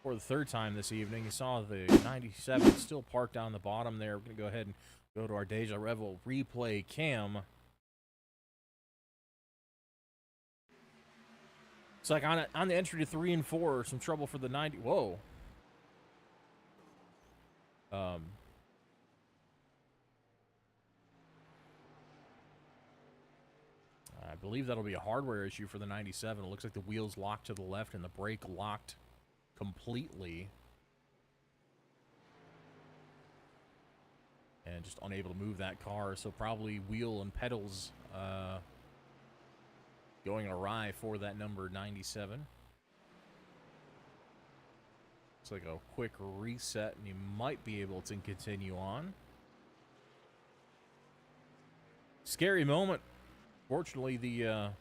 for the 3rd time this evening. You saw the 97 still parked on the bottom there. We're going to go ahead and go to our Déjà Revél replay cam. It's like on the entry to 3 and 4, some trouble for the 90. Whoa. I believe that'll be a hardware issue for the 97. It looks like the wheels locked to the left and the brake locked completely. And just unable to move that car. So probably wheel and pedals going awry for that number 97. It's like a quick reset, and you might be able to continue on. Scary moment. Fortunately, the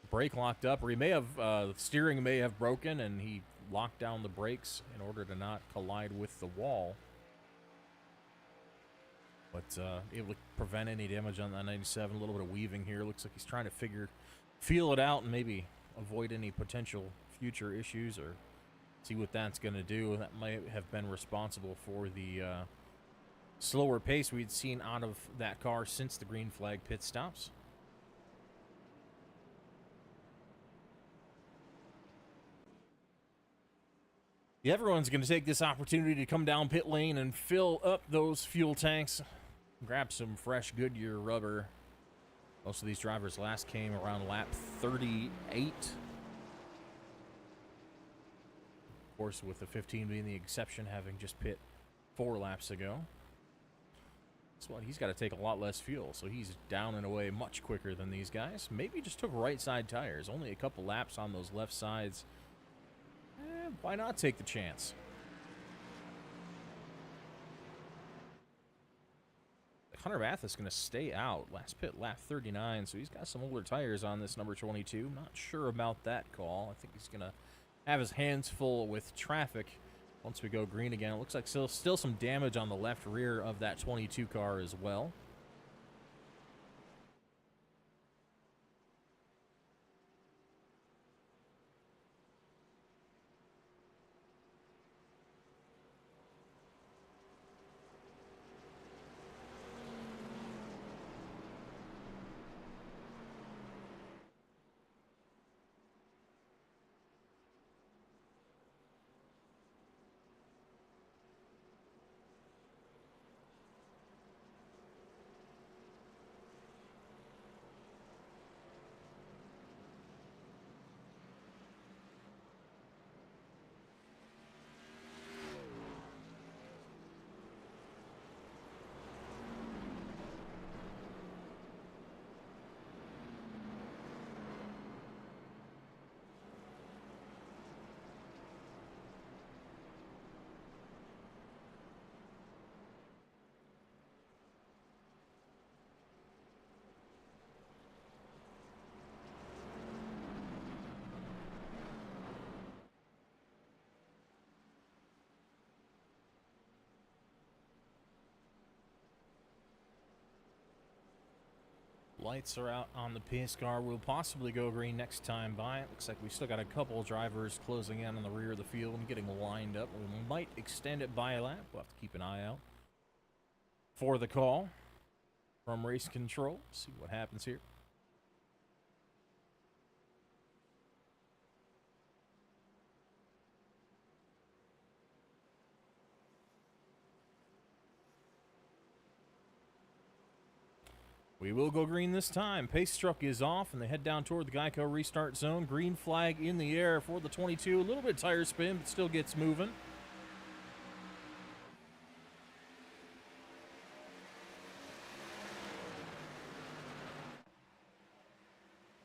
brake locked up, or he may have, the steering may have broken, and he locked down the brakes in order to not collide with the wall. But able to prevent any damage on that 97. A little bit of weaving here. Looks like he's trying to feel it out and maybe avoid any potential future issues or See what that's going to do. That might have been responsible for the slower pace we'd seen out of that car since the green flag pit stops. Everyone's going to take this opportunity to come down pit lane and fill up those fuel tanks. Grab some fresh Goodyear rubber. Most of these drivers last came around lap 38. Of course, with the 15 being the exception, having just pit 4 laps ago. That's what he's got to take a lot less fuel, so he's down and away much quicker than these guys. Maybe just took right side tires. Only a couple laps on those left sides. Why not take the chance? Hunter Mathis is going to stay out. Last pit, lap 39, so he's got some older tires on this number 22. Not sure about that call. I think he's going to have his hands full with traffic once we go green again. It looks like still some damage on the left rear of that 22 car as well. Lights are out on the pace car. We'll possibly go green next time by. It looks like we still got a couple drivers closing in on the rear of the field and getting lined up. We might extend it by a lap. We'll have to keep an eye out for the call from race control. See what happens here. We will go green this time. Pace truck is off, and they head down toward the Geico restart zone. Green flag in the air for the 22. A little bit of tire spin, but still gets moving.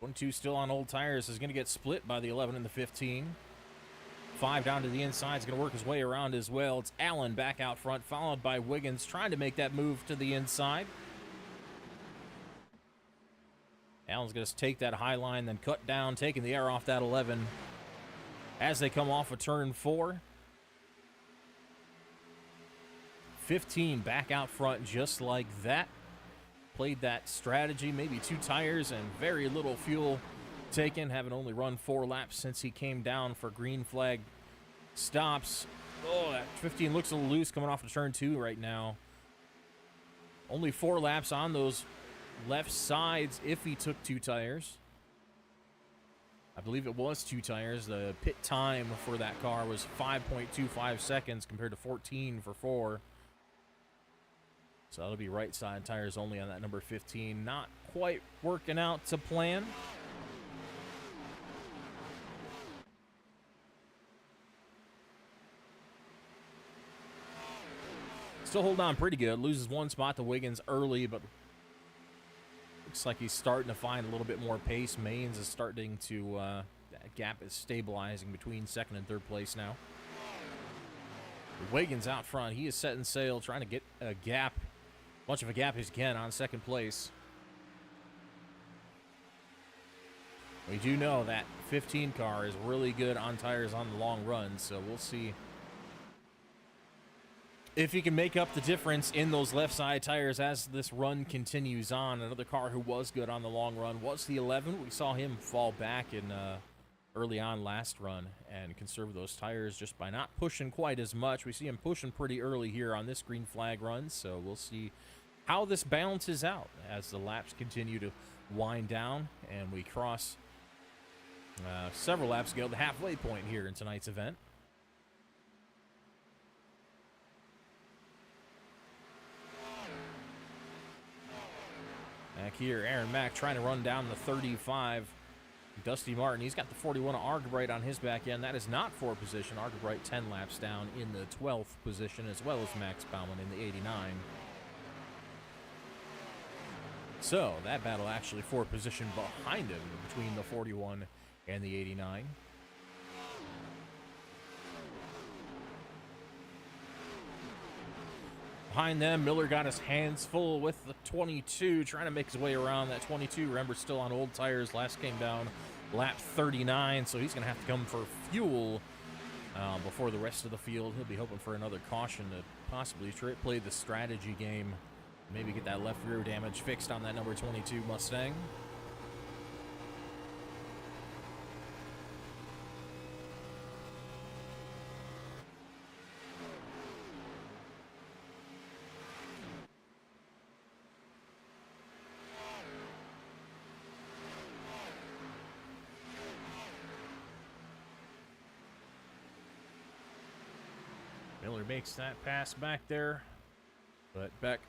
One, two still on old tires is going to get split by the 11 and the 15. 5 down to the inside is going to work his way around as well. It's Allen back out front, followed by Wiggins, trying to make that move to the inside. Allen's going to take that high line, then cut down, taking the air off that 11 as they come off of turn 4. 15 back out front just like that. Played that strategy, maybe 2 tires and very little fuel taken, having only run 4 laps since he came down for green flag stops. Oh, that 15 looks a little loose coming off of turn 2 right now. Only 4 laps on those left sides if he took 2 tires. I believe it was 2 tires. The pit time for that car was 5.25 seconds compared to 14 for 4. So that'll be right side tires only on that number 15. Not quite working out to plan. Still holding on pretty good. Loses 1 spot to Wiggins early, but looks like he's starting to find a little bit more pace. Maines is starting to, that gap is stabilizing between 2nd and 3rd place now. Wiggins out front. He is setting sail, trying to get a gap, much of a gap as he can on 2nd place. We do know that 15 car is really good on tires on the long run, so we'll see if he can make up the difference in those left side tires as this run continues on. Another car who was good on the long run was the 11. We saw him fall back in early on last run and conserve those tires just by not pushing quite as much. We see him pushing pretty early here on this green flag run, so we'll see how this balances out as the laps continue to wind down and we cross several laps ago the halfway point here in tonight's event. Back here, Aaron Mack trying to run down the 35. Dusty Martin, he's got the 41 of Argabright on his back end. That is not for position. Argabright 10 laps down in the 12th position, as well as Max Bauman in the 89. So that battle actually for position behind him between the 41 and the 89. Behind them, Miller got his hands full with the 22, trying to make his way around that 22. Remember, still on old tires. Last came down lap 39, so he's going to have to come for fuel before the rest of the field. He'll be hoping for another caution to possibly play the strategy game, maybe get that left rear damage fixed on that number 22 Mustang. Miller makes that pass back there, but back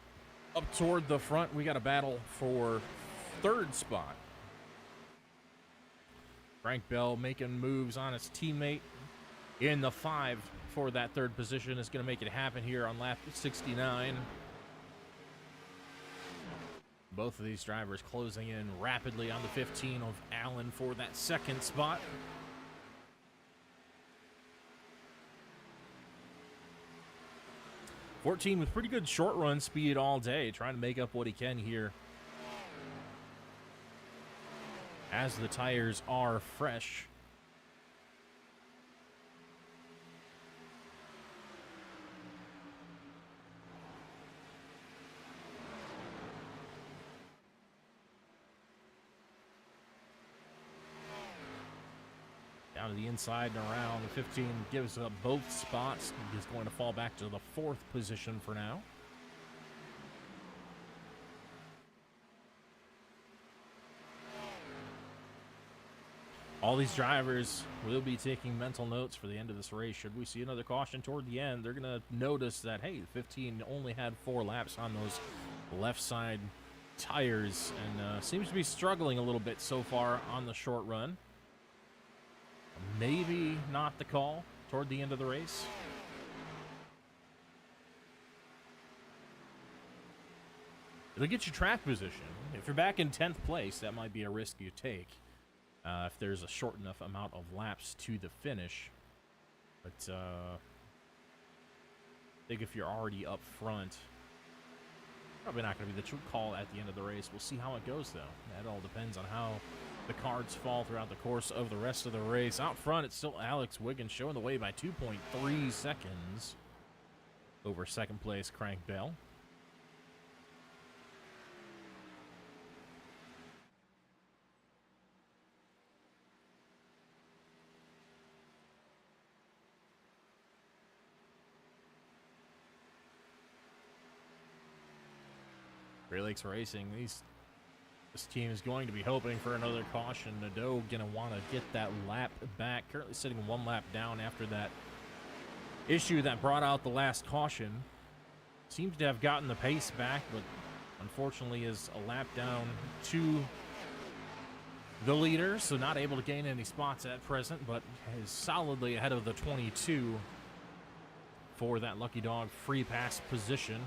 up toward the front, we got a battle for third spot. Frank Bell making moves on his teammate in the 5 for that third position is going to make it happen here on lap 69. Both of these drivers closing in rapidly on the 15 of Allen for that second spot. 14 with pretty good short run speed all day, trying to make up what he can here as the tires are fresh. Down to the inside and around. The 15 gives up both spots. He's going to fall back to the 4th position for now. All these drivers will be taking mental notes for the end of this race. Should we see another caution toward the end, they're going to notice that, hey, the 15 only had 4 laps on those left side tires and seems to be struggling a little bit so far on the short run. Maybe not the call toward the end of the race. It'll get you track position. If you're back in 10th place, that might be a risk you take if there's a short enough amount of laps to the finish. But I think if you're already up front, probably not going to be the true call at the end of the race. We'll see how it goes, though. That all depends on how the cards fall throughout the course of the rest of the race. Out front, it's still Alex Wiggins showing the way by 2.3 seconds over second place Crank Bell. Great Lakes Racing, this team is going to be hoping for another caution. Nadeu going to want to get that lap back. Currently sitting 1 lap down after that issue that brought out the last caution. Seems to have gotten the pace back, but unfortunately is a lap down to the leader, so not able to gain any spots at present, but is solidly ahead of the 22 for that Lucky Dog free pass position.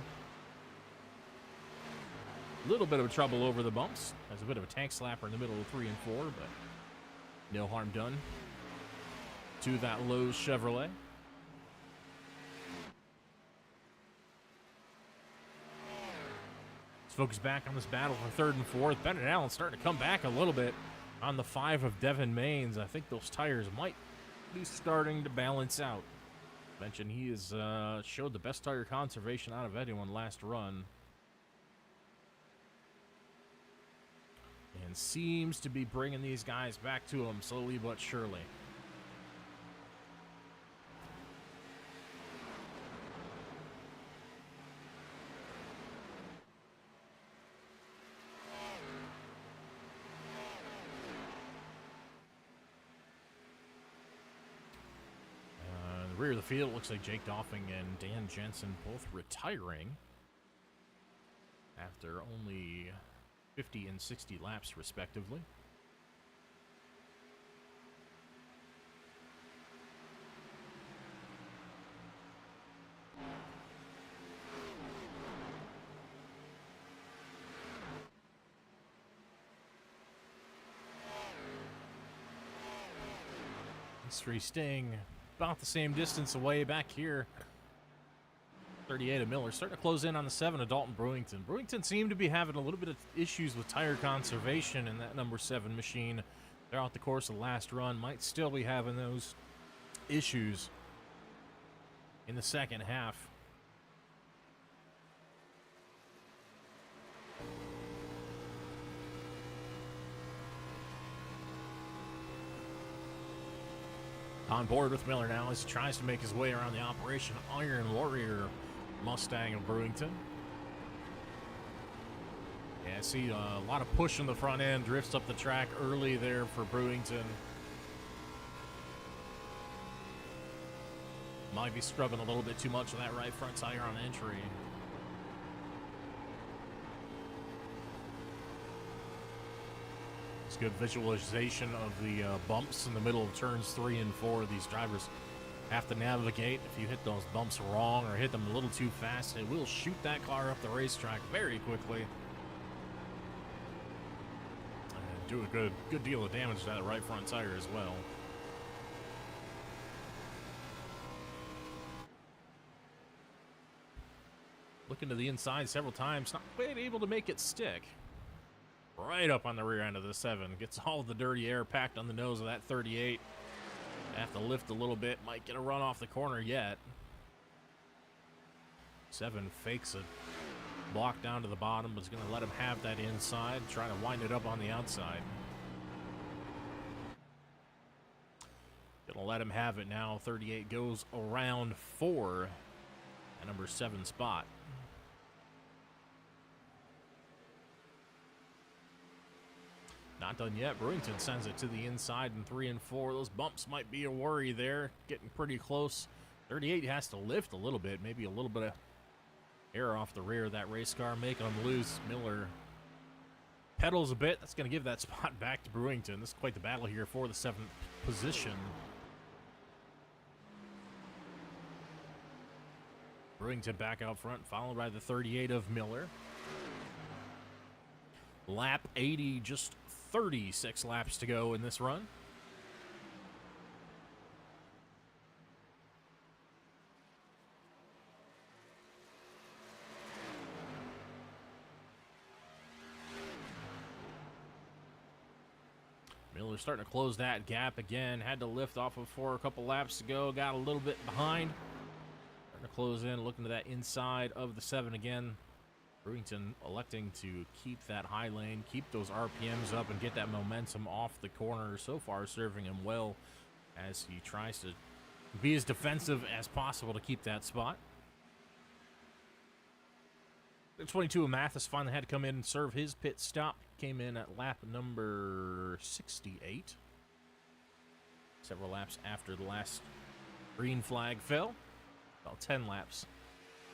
A little bit of trouble over the bumps. There's a bit of a tank slapper in the middle of 3 and 4, but no harm done to that Lowe's Chevrolet. Let's focus back on this battle for 3rd and 4th. Bennett Allen starting to come back a little bit on the 5 of Devin Maines. I think those tires might be starting to balance out. Mentioned he has showed the best tire conservation out of anyone last run. and seems to be bringing these guys back to him slowly but surely. Rear of the field, looks like Jake Doffing and Dan Jensen both retiring after only 50 and 60 laps, respectively. S3 staying about the same distance away back here. 38 of Miller, starting to close in on the 7 of Dalton Brewington. Brewington seemed to be having a little bit of issues with tire conservation in that number 7 machine throughout the course of the last run. Might still be having those issues in the second half. On board with Miller now as he tries to make his way around the Operation Iron Warrior Mustang of Brewington. Yeah, I see a lot of push on the front end, drifts up the track early there for Brewington. Might be scrubbing a little bit too much of that right front tire on entry. Good visualization of the bumps in the middle of turns 3 and 4. These drivers have to navigate. If you hit those bumps wrong or hit them a little too fast, it will shoot that car up the racetrack very quickly and do a good deal of damage to that right front tire as well. Looking to the inside several times, not quite able to make it stick. Right up on the rear end of the 7. Gets all the dirty air packed on the nose of that 38. Have to lift a little bit. Might get a run off the corner yet. 7 fakes a block down to the bottom, but is going to let him have that inside. Trying to wind it up on the outside. Going to let him have it now. 38 goes around 4 at number 7 spot. Not done yet. Brewington sends it to the inside in 3 and 4. Those bumps might be a worry there. Getting pretty close. 38 has to lift a little bit. Maybe a little bit of air off the rear of that race car, making him loose. Miller pedals a bit. That's going to give that spot back to Brewington. This is quite the battle here for the 7th position. Brewington back out front, followed by the 38 of Miller. Lap 80, just 36 laps to go in this run. Miller starting to close that gap again. Had to lift off of 4 a couple laps ago. Got a little bit behind. Starting to close in, looking to that inside of the 7 again. Brewington electing to keep that high lane, keep those RPMs up, and get that momentum off the corner. So far, serving him well as he tries to be as defensive as possible to keep that spot. The 22 of Mathis finally had to come in and serve his pit stop. Came in at lap number 68. Several laps after the last green flag fell. About 10 laps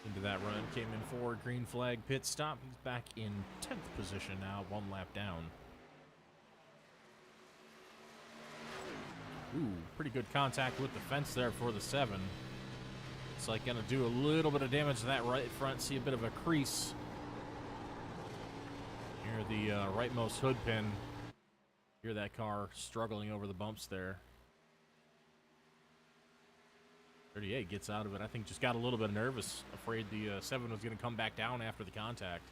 into that run. Came in for green flag pit stop. He's back in 10th position now, 1 lap down. Ooh, pretty good contact with the fence there for the 7. It's like going to do a little bit of damage to that right front. See a bit of a crease near the rightmost hood pin. Hear that car struggling over the bumps there. 38 gets out of it. I think just got a little bit nervous. Afraid the 7 was going to come back down after the contact.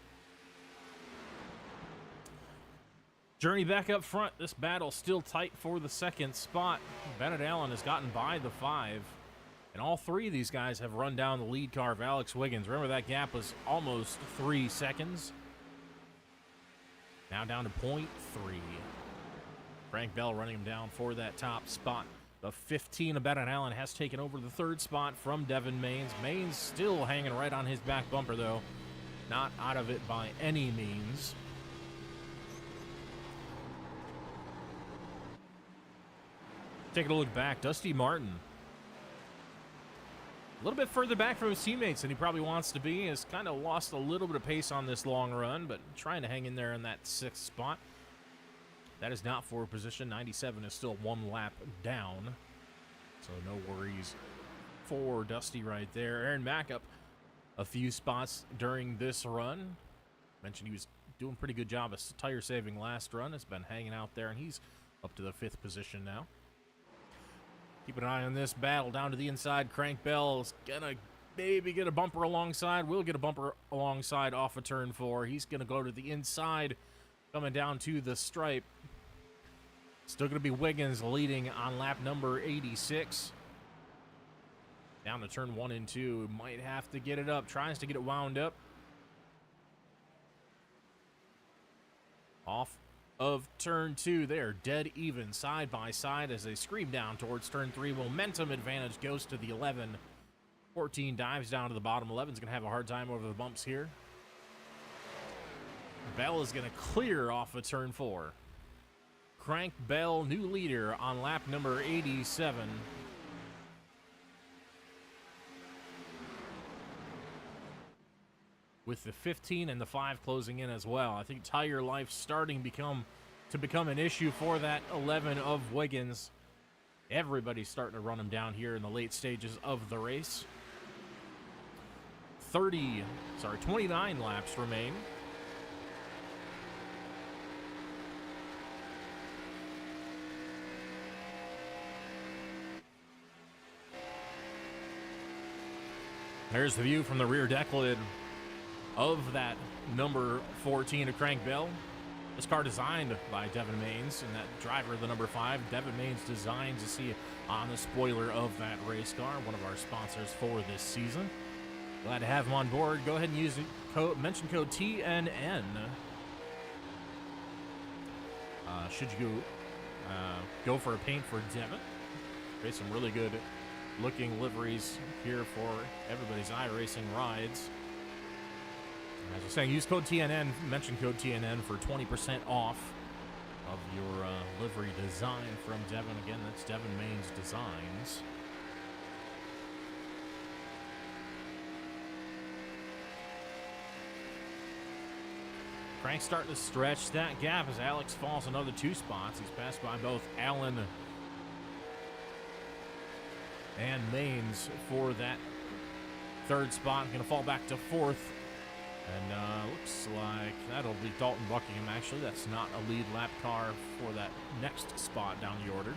Journey back up front. This battle still tight for the 2nd spot. Bennett Allen has gotten by the 5. And all 3 of these guys have run down the lead car of Alex Wiggins. Remember, that gap was almost 3 seconds. Now down to .3. Frank Bell running him down for that top spot. The 15 of Bennett Allen has taken over the third spot from Devin Maines. Maines still hanging right on his back bumper, though. Not out of it by any means. Taking a look back, Dusty Martin. A little bit further back from his teammates than he probably wants to be. Has kind of lost a little bit of pace on this long run, but trying to hang in there in that 6th spot. That is not for position. 97 is still 1 lap down. So no worries for Dusty right there. Aaron Mack up a few spots during this run. Mentioned he was doing a pretty good job of tire saving last run. Has been hanging out there, and he's up to the 5th position now. Keep an eye on this battle down to the inside. Crank Bell's gonna maybe get a bumper alongside. Will get a bumper alongside off of turn 4. He's gonna go to the inside, coming down to the stripe. Still gonna be Wiggins leading on lap number 86. Down to turn 1 and 2. Might have to get it up. Tries to get it wound up. Off of turn 2. They're dead even side by side as they scream down towards turn 3. Momentum advantage goes to the 11. 14 dives down to the bottom. 11's going to have a hard time over the bumps here. Bell is going to clear off of turn 4. Crank Bell, new leader on lap number 87. With the 15 and the 5 closing in as well. I think tire life starting to become an issue for that 11 of Wiggins. Everybody's starting to run him down here in the late stages of the race. 29 laps remain. There's the view from the rear deck lid of that number 14 of Crank Bell. This car designed by Devin Maines, and that driver, the number 5, Devin Maines designed to see on the spoiler of that race car, one of our sponsors for this season. Glad to have him on board. Go ahead and use mention code TNN. Should you go for a paint for Devin? There's some really good looking liveries here for everybody's iRacing rides. As I was saying, use code TNN, mention code TNN for 20% off of your livery design from Devin. Again, that's Devin Maines Designs. Crank's starting to stretch that gap as Alex falls another 2 spots. He's passed by both Allen and Maines for that 3rd spot. Going to fall back to 4th. And looks like that'll be Dalton Buckingham, actually. That's not a lead lap car for that next spot down the order.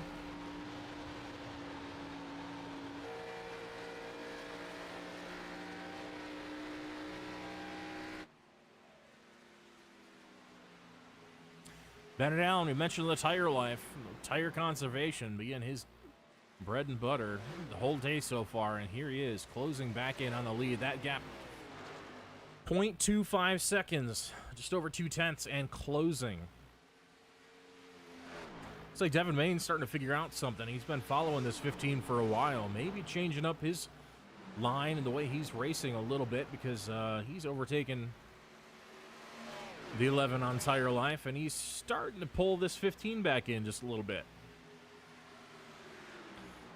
Bennett Allen, we mentioned the tire life, tire conservation being his bread and butter the whole day so far. And here he is closing back in on the lead. That gap 0.25 seconds, just over 2/10 and closing. Looks like Devin Maines starting to figure out something. He's been following this 15 for a while, maybe changing up his line and the way he's racing a little bit, because he's overtaken the 11 on tire life, and he's starting to pull this 15 back in just a little bit.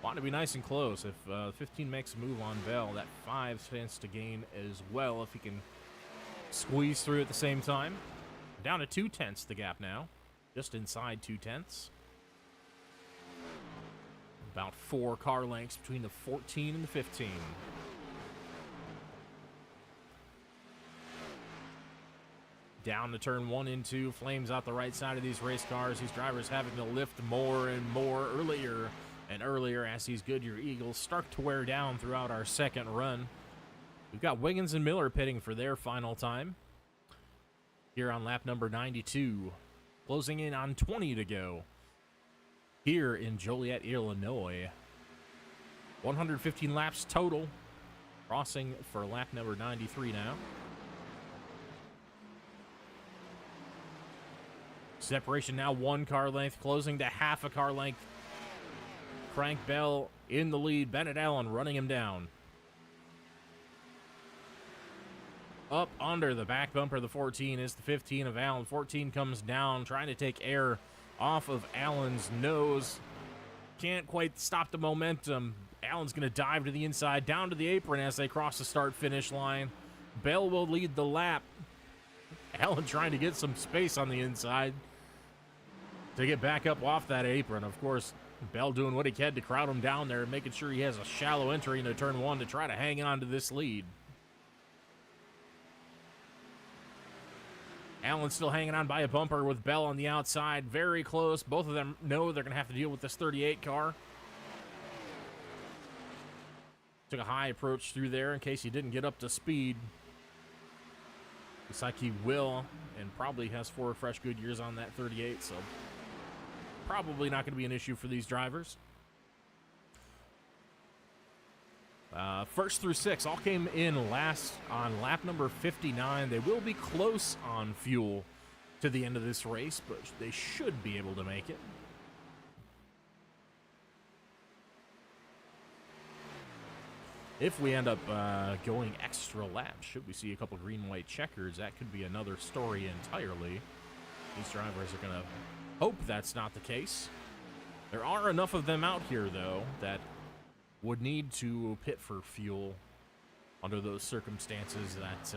Want to be nice and close. If 15 makes a move on Bell, that 5 stands to gain as well if he can squeeze through at the same time. Down to 2/10 the gap now, just inside 2/10. About 4 car lengths between the 14 and the 15. Down to turn 1 and 2, flames out the right side of these race cars. These drivers having to lift more and more earlier and earlier as these Goodyear Eagles start to wear down throughout our second run. We've got Wiggins and Miller pitting for their final time here on lap number 92. Closing in on 20 to go here in Joliet, Illinois. 115 laps total. Crossing for lap number 93 now. Separation now 1 car length, closing to half a car length. Frank Bell in the lead. Bennett Allen running him down. Up under the back bumper of the 14 is the 15 of Allen. 14 comes down, trying to take air off of Allen's nose. Can't quite stop the momentum. Allen's going to dive to the inside, down to the apron as they cross the start-finish line. Bell will lead the lap. Allen trying to get some space on the inside to get back up off that apron. Of course, Bell doing what he can to crowd him down there, making sure he has a shallow entry into turn 1 to try to hang on to this lead. Allen still hanging on by a bumper with Bell on the outside. Very close. Both of them know they're going to have to deal with this 38 car. Took a high approach through there in case he didn't get up to speed. Looks like he will, and probably has 4 fresh good years on that 38, so probably not going to be an issue for these drivers. First through 6 all came in last on lap number 59. They will be close on fuel to the end of this race, but they should be able to make it. If we end up going extra laps, should we see a couple green-white checkers, that could be another story entirely. These drivers are going to hope that's not the case. There are enough of them out here, though, that would need to pit for fuel under those circumstances that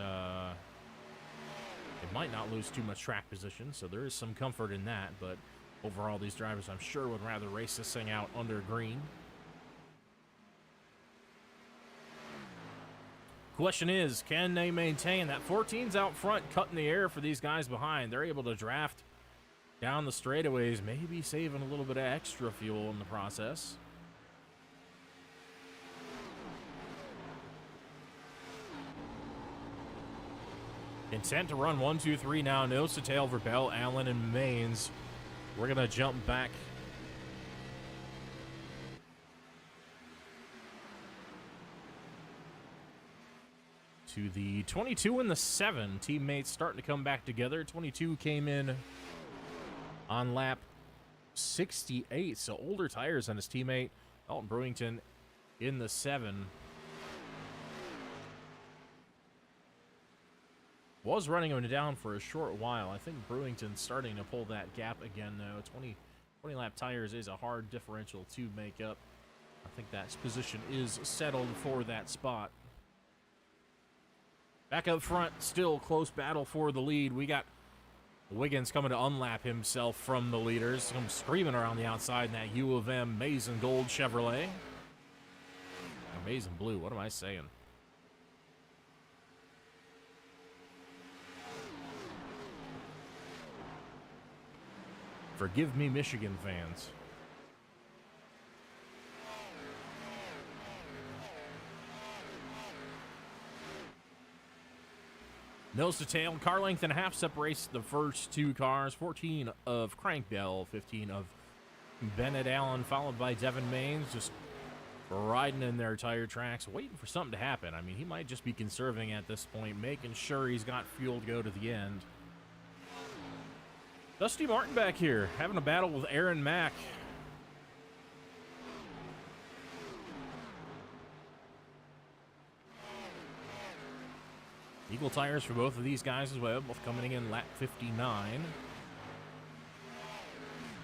they might not lose too much track position, so there is some comfort in that, but overall these drivers I'm sure would rather race this thing out under green. Question is, can they maintain that? 14's out front cutting the air for these guys behind. They're able to draft down the straightaways, maybe saving a little bit of extra fuel in the process. Intent to run 1, 2, 3 now. Nose to tail for Bell, Allen, and Maines. We're going to jump back to the 22 and the 7. Teammates starting to come back together. 22 came in on lap 68, so older tires on his teammate. Elton Brewington in the 7. Was running him down for a short while. I think Brewington's starting to pull that gap again, though. 20 lap tires is a hard differential to make up. I think that position is settled for that spot. Back up front, still close battle for the lead. We got Wiggins coming to unlap himself from the leaders. Come screaming around the outside in that U of M maize and gold Chevrolet. Maize and blue, what am I saying? Forgive me, Michigan fans. Nose to tail, car length and a half separates the first 2 cars. 14 of Crank Bell, 15 of Bennett Allen, followed by Devin Maines, just riding in their tire tracks, waiting for something to happen. I mean, he might just be conserving at this point, making sure he's got fuel to go to the end. Dusty Martin back here, having a battle with Aaron Mack. Equal tires for both of these guys as well, both coming in lap 59.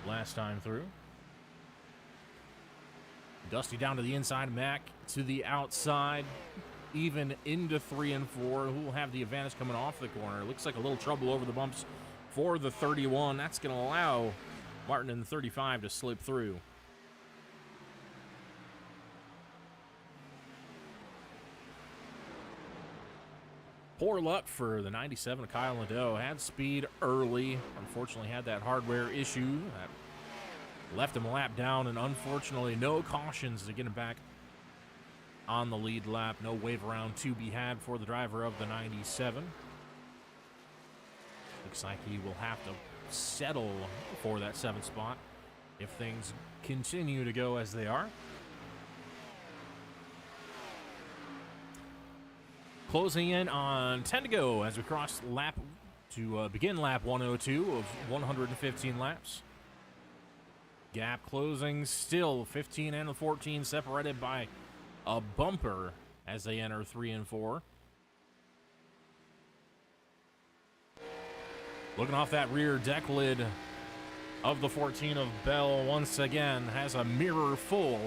Last time through. Dusty down to the inside, Mack to the outside, even into 3 and 4. Who will have the advantage coming off the corner? Looks like a little trouble over the bumps for the 31. That's going to allow Martin in the 35 to slip through. Poor luck for the 97 Kyle Nadeu. Had speed early. Unfortunately had that hardware issue that left him a lap down, and unfortunately no cautions to get him back on the lead lap. No wave around to be had for the driver of the 97. Looks like he will have to settle for that 7th spot if things continue to go as they are. Closing in on 10 to go as we cross lap to begin lap 102 of 115 laps. Gap closing still 15 and 14 separated by a bumper as they enter 3 and 4. Looking off that rear deck lid of the 14 of Bell once again has a mirror full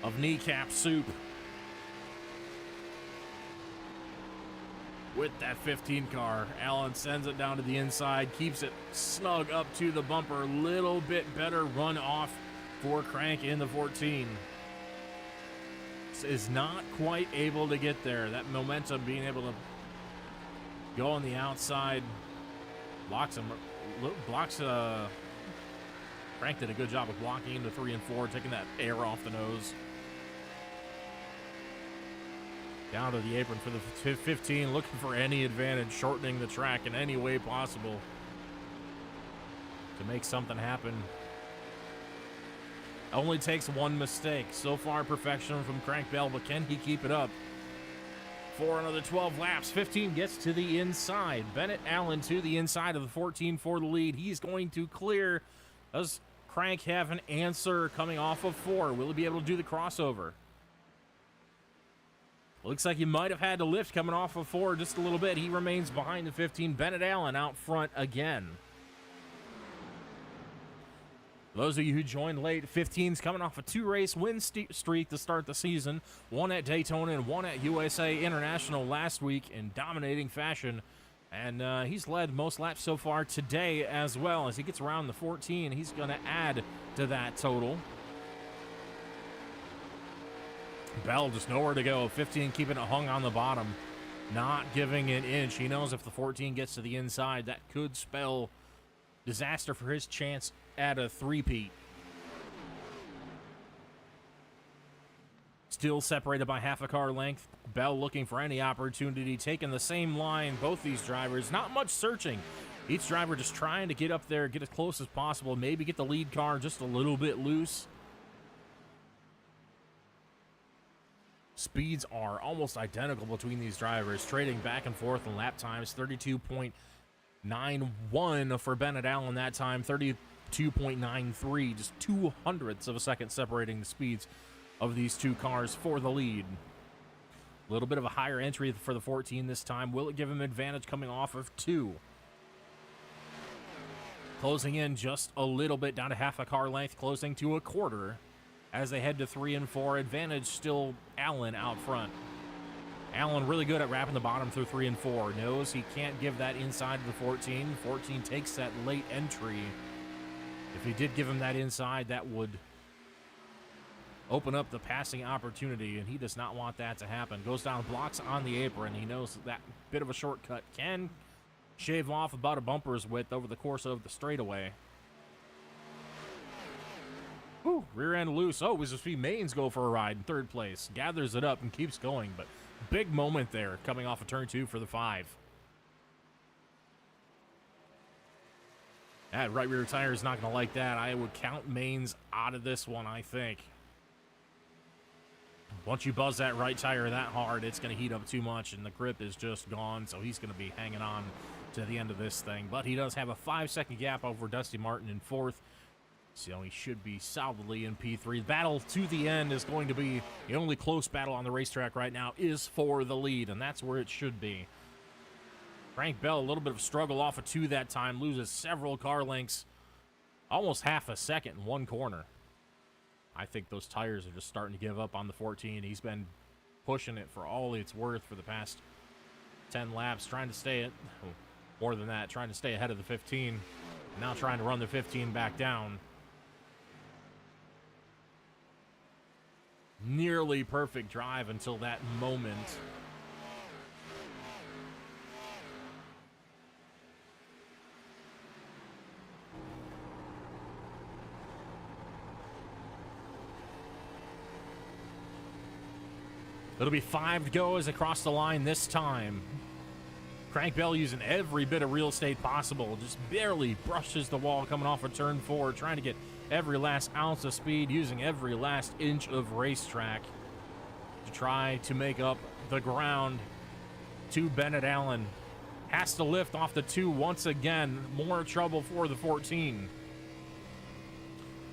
of kneecap soup. With that 15 car, Allen sends it down to the inside, keeps it snug up to the bumper. Little bit better run off for Crank in the 14. Is not quite able to get there. That momentum being able to go on the outside blocks him. Crank did a good job of blocking into 3 and 4, taking that air off the nose. Down to the apron for the 15, looking for any advantage, shortening the track in any way possible to make something happen. Only takes one mistake. So far, perfection from Crank Bell, but can he keep it up? For another 12 laps, 15 gets to the inside. Bennett Allen to the inside of the 14 for the lead. He's going to clear. Does Crank have an answer coming off of 4? Will he be able to do the crossover? Looks like he might have had to lift coming off of 4 just a little bit. He remains behind the 15. Bennett Allen out front again. Those of you who joined late, 15's coming off a 2-race win streak to start the season. One at Daytona and one at USA International last week in dominating fashion. And he's led most laps so far today as well. As he gets around the 14, he's going to add to that total. Bell just nowhere to go. 15 keeping it hung on the bottom, not giving an inch. He knows if the 14 gets to the inside, that could spell disaster for his chance at a three-peat. Still separated by half a car length. Bell looking for any opportunity, taking the same line. Both these drivers, not much searching. Each driver just trying to get up there, get as close as possible, maybe get the lead car just a little bit loose. Speeds are almost identical between these drivers, trading back and forth in lap times. 32.91 for Bennett Allen that time, 32.93, just 0.02 of a second separating the speeds of these two cars for the lead. A little bit of a higher entry for the 14 this time. Will it give him advantage coming off of 2? Closing in just a little bit, down to half a car length, closing to a quarter as they head to 3 and 4. Advantage still Allen out front. Allen really good at wrapping the bottom through 3 and 4. Knows he can't give that inside of the 14. 14 takes that late entry. If he did give him that inside, that would open up the passing opportunity, and he does not want that to happen. Goes down, blocks on the apron. He knows that bit of a shortcut can shave off about a bumper's width over the course of the straightaway. Whew, rear end loose. Oh, it was just Maines go for a ride in 3rd place. Gathers it up and keeps going, but big moment there coming off of turn 2 for the 5. That right rear tire is not going to like that. I would count Maines out of this one, I think. Once you buzz that right tire that hard, it's going to heat up too much, and the grip is just gone, so he's going to be hanging on to the end of this thing. But he does have a 5-second gap over Dusty Martin in 4th, so he should be solidly in P3. The battle to the end is going to be the only close battle on the racetrack right now is for the lead, and that's where it should be. Frank Bell, a little bit of a struggle off of 2 that time, loses several car lengths, almost half a second in one corner. I think those tires are just starting to give up on the 14. He's been pushing it for all it's worth for the past 10 laps, trying to stay at, more than that, trying to stay ahead of the 15. Now trying to run the 15 back down. Nearly perfect drive until that moment. It'll be 5 to go as across the line this time. Crank Bell using every bit of real estate possible. Just barely brushes the wall coming off of turn 4, trying to get every last ounce of speed, using every last inch of racetrack to try to make up the ground to Bennett Allen. Has to lift off the 2 once again. More trouble for the 14.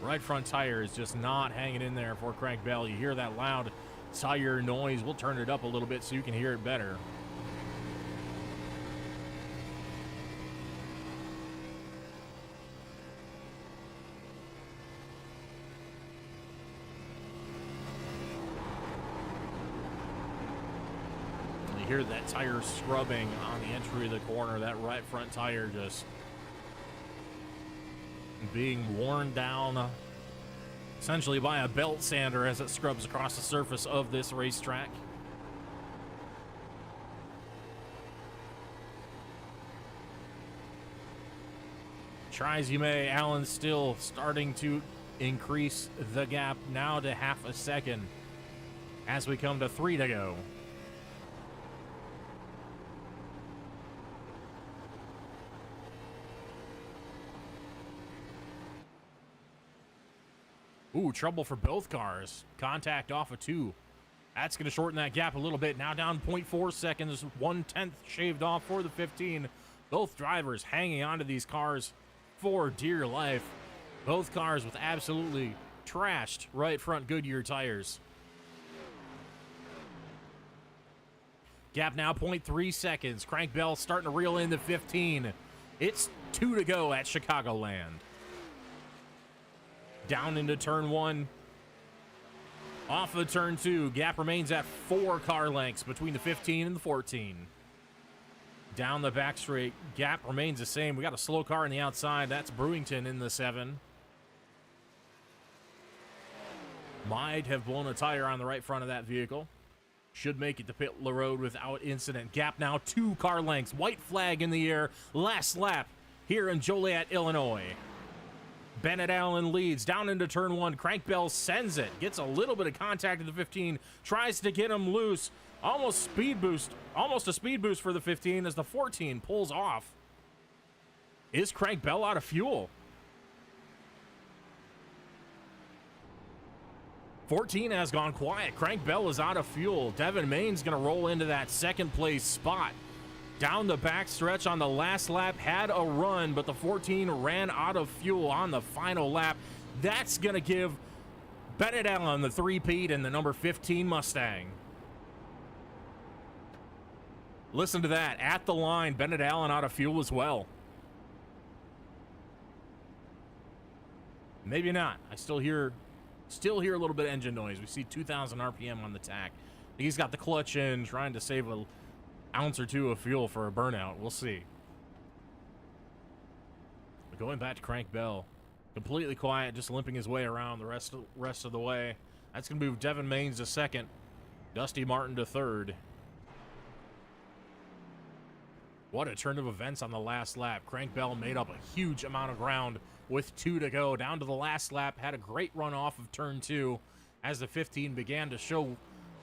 Right front tire is just not hanging in there for Craig Bell. You hear that loud tire noise. We'll turn it up a little bit so you can hear it better. You hear that tire scrubbing on the entry of the corner. That right front tire just being worn down essentially by a belt sander as it scrubs across the surface of this racetrack. Try as you may, Allen still starting to increase the gap now to half a second as we come to 3 to go. Ooh, trouble for both cars. Contact off of 2. That's going to shorten that gap a little bit. Now down 0.4 seconds, 1/10 shaved off for the 15. Both drivers hanging onto these cars for dear life. Both cars with absolutely trashed right front Goodyear tires. Gap now 0.3 seconds. Crank Bell starting to reel in the 15. It's 2 to go at Chicagoland. Down into turn 1. Off of turn 2. Gap remains at 4 car lengths between the 15 and the 14. Down the back straight. Gap remains the same. We got a slow car on the outside. That's Brewington in the 7. Might have blown a tire on the right front of that vehicle. Should make it to pit road without incident. Gap now 2 car lengths. White flag in the air. Last lap here in Joliet, Illinois. Bennett Allen leads down into turn 1. Crank Bell sends it. Gets a little bit of contact at the 15. Tries to get him loose. Almost speed boost. Almost a speed boost for the 15 as the 14 pulls off. Is Crank Bell out of fuel? 14 has gone quiet. Crank Bell is out of fuel. Devin Main's going to roll into that second place spot. Down the back stretch on the last lap, had a run, but the 14 ran out of fuel on the final lap. That's going to give Bennett Allen the 3-peat and the number 15 Mustang. Listen to that. At the line, Bennett Allen out of fuel as well. Maybe not. I still hear a little bit of engine noise. We see 2,000 RPM on the tack. He's got the clutch in, trying to save an ounce or 2 of fuel for a burnout. We'll see. But going back to Crank Bell, completely quiet, just limping his way around the rest of the way. That's going to move Devin Maines to 2nd, Dusty Martin to 3rd. What a turn of events on the last lap. Crank Bell made up a huge amount of ground with 2 to go. Down to the last lap, had a great run off of turn 2 as the 15 began to show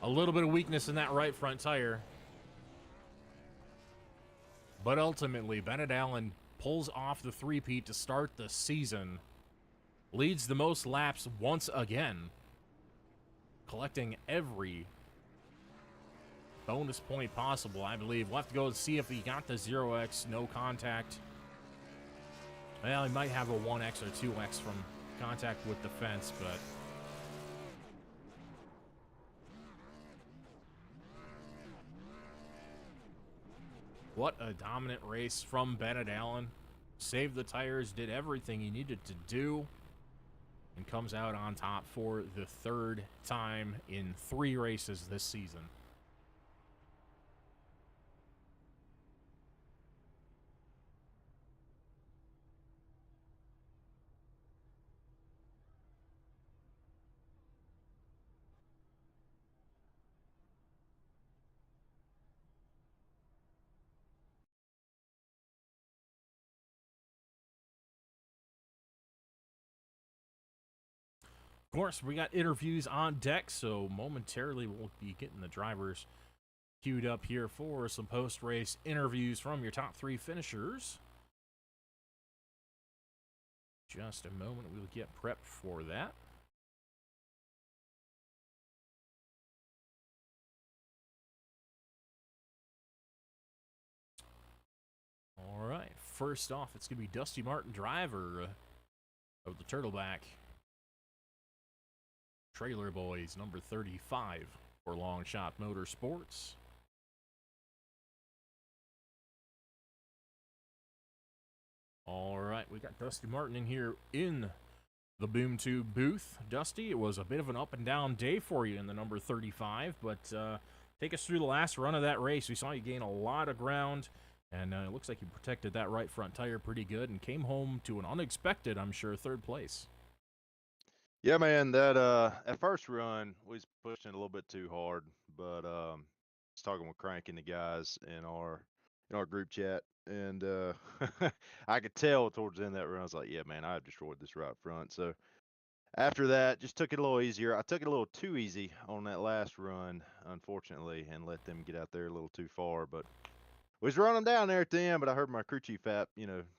a little bit of weakness in that right front tire. But ultimately, Bennett Allen pulls off the 3-peat to start the season. Leads the most laps once again, collecting every bonus point possible, I believe. We'll have to go and see if he got the 0x, no contact. Well, he might have a 1x or 2x from contact with the fence, but what a dominant race from Bennett Allen. Saved the tires, did everything he needed to do, and comes out on top for the 3rd time in 3 races this season. Of course, we got interviews on deck, so momentarily we'll be getting the drivers queued up here for some post-race interviews from your top 3 finishers. Just a moment, we'll get prepped for that. All right. First off, it's going to be Dusty Martin, driver of the Turtleback Trailer Boys, number 35 for Long Shot Motorsports. All right, we got Dusty Martin in here in the Boom Tube booth. Dusty, it was a bit of an up and down day for you in the number 35, but take us through the last run of that race. We saw you gain a lot of ground, and it looks like you protected that right front tire pretty good and came home to an unexpected, I'm sure, third place. Yeah, man, that at first run we was pushing it a little bit too hard, but was talking with Crank and the guys in our group chat, and I could tell towards the end of that run, I was like, yeah, man, I've destroyed this right front. So after that, just took it a little easier. I took it a little too easy on that last run, unfortunately, and let them get out there a little too far. But we was running down there at the end, but I heard my crew chief app,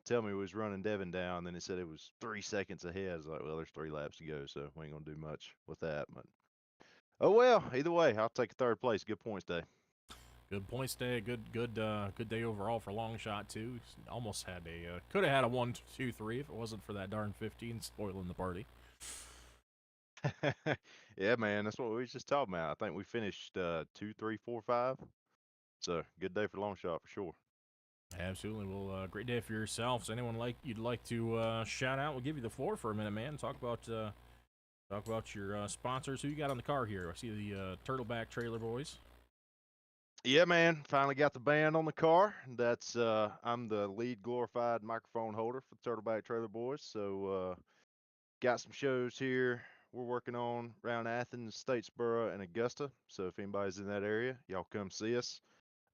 tell me we was running Devin down. Then it said it was 3 seconds ahead. I was like, well, there's 3 laps to go, so we ain't gonna do much with that. But oh well, either way, I'll take third place. Good points day. Good points day. Good day overall for Long Shot too. Almost had could have had a 1, 2, 3 if it wasn't for that darn 15 spoiling the party. Yeah, man, that's what we was just talking about. I think we finished 2, 3, 4, 5. So good day for Long Shot for sure. Absolutely. Well, great day for yourself. Is anyone you'd like to shout out? We'll give you the floor for a minute, man. Talk about your sponsors. Who you got on the car here? I see the Turtleback Trailer Boys. Yeah, man. Finally got the band on the car. That's I'm the lead glorified microphone holder for the Turtleback Trailer Boys. So got some shows here we're working on around Athens, Statesboro, and Augusta. So if anybody's in that area, y'all come see us.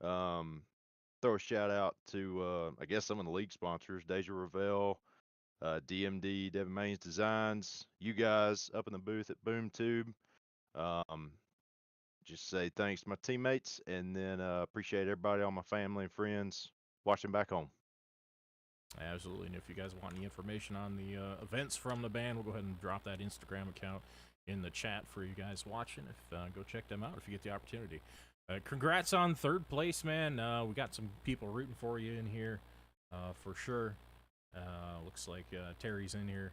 Throw a shout out to I guess some of the league sponsors: Déjà Revél, DMD, Devin Mains Designs, you guys up in the booth at Boom Tube. Just say thanks to my teammates, and then appreciate everybody, all my family and friends watching back home. Absolutely. And if you guys want any information on the events from the band, we'll go ahead and drop that Instagram account in the chat for you guys watching. Go check them out if you get the opportunity. Congrats on third place, man. We got some people rooting for you in here for sure. Looks like Terry's in here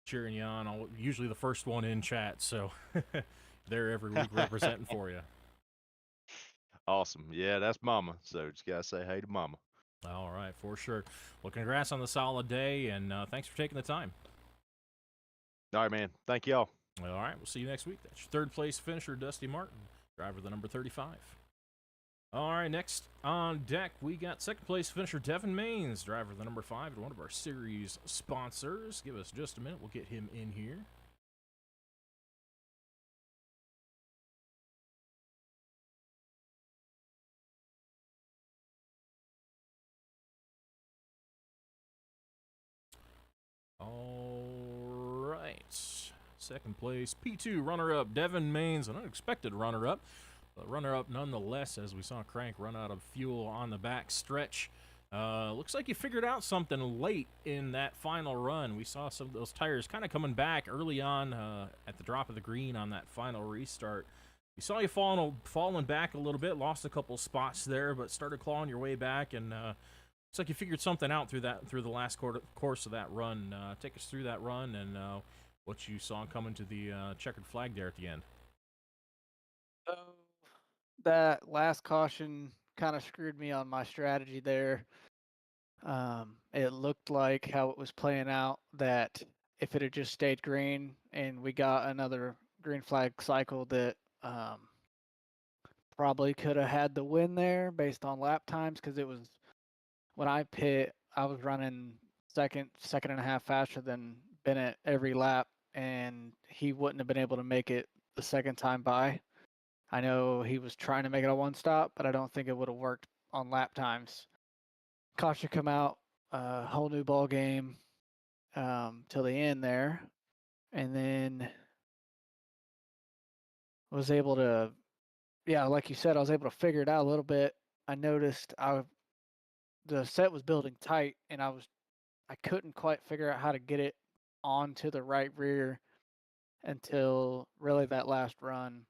cheering you on. Usually the first one in chat, so they're every week representing for you. Awesome. Yeah, that's Mama. So just got to say hey to Mama. All right, for sure. Well, congrats on the solid day, and thanks for taking the time. All right, man. Thank y'all. All right, we'll see you next week. That's your third place finisher, Dusty Martin, driver of the number 35. All right, next on deck, we got second place finisher Devin Mains, driver of the number 5, and one of our series sponsors. Give us just a minute. We'll get him in here. All right. Second place, P2 runner-up Devin Mains, an unexpected runner-up. But runner-up nonetheless, as we saw Crank run out of fuel on the back stretch. Looks like you figured out something late in that final run. We saw some of those tires kind of coming back early on at the drop of the green on that final restart. We saw you falling back a little bit, lost a couple spots there, but started clawing your way back, and looks like you figured something out through the last course of that run. Take us through that run and what you saw coming to the checkered flag there at the end. That last caution kind of screwed me on my strategy there. It looked like how it was playing out that if it had just stayed green and we got another green flag cycle, that probably could have had the win there based on lap times, because it was, when I pit, I was running second and a half faster than Bennett every lap, and he wouldn't have been able to make it the second time by. I know he was trying to make it a one stop, but I don't think it would have worked on lap times. Caution come out, whole new ball game till the end there, and then was able to, like you said, I was able to figure it out a little bit. I noticed the set was building tight, and I couldn't quite figure out how to get it onto the right rear until really that last run.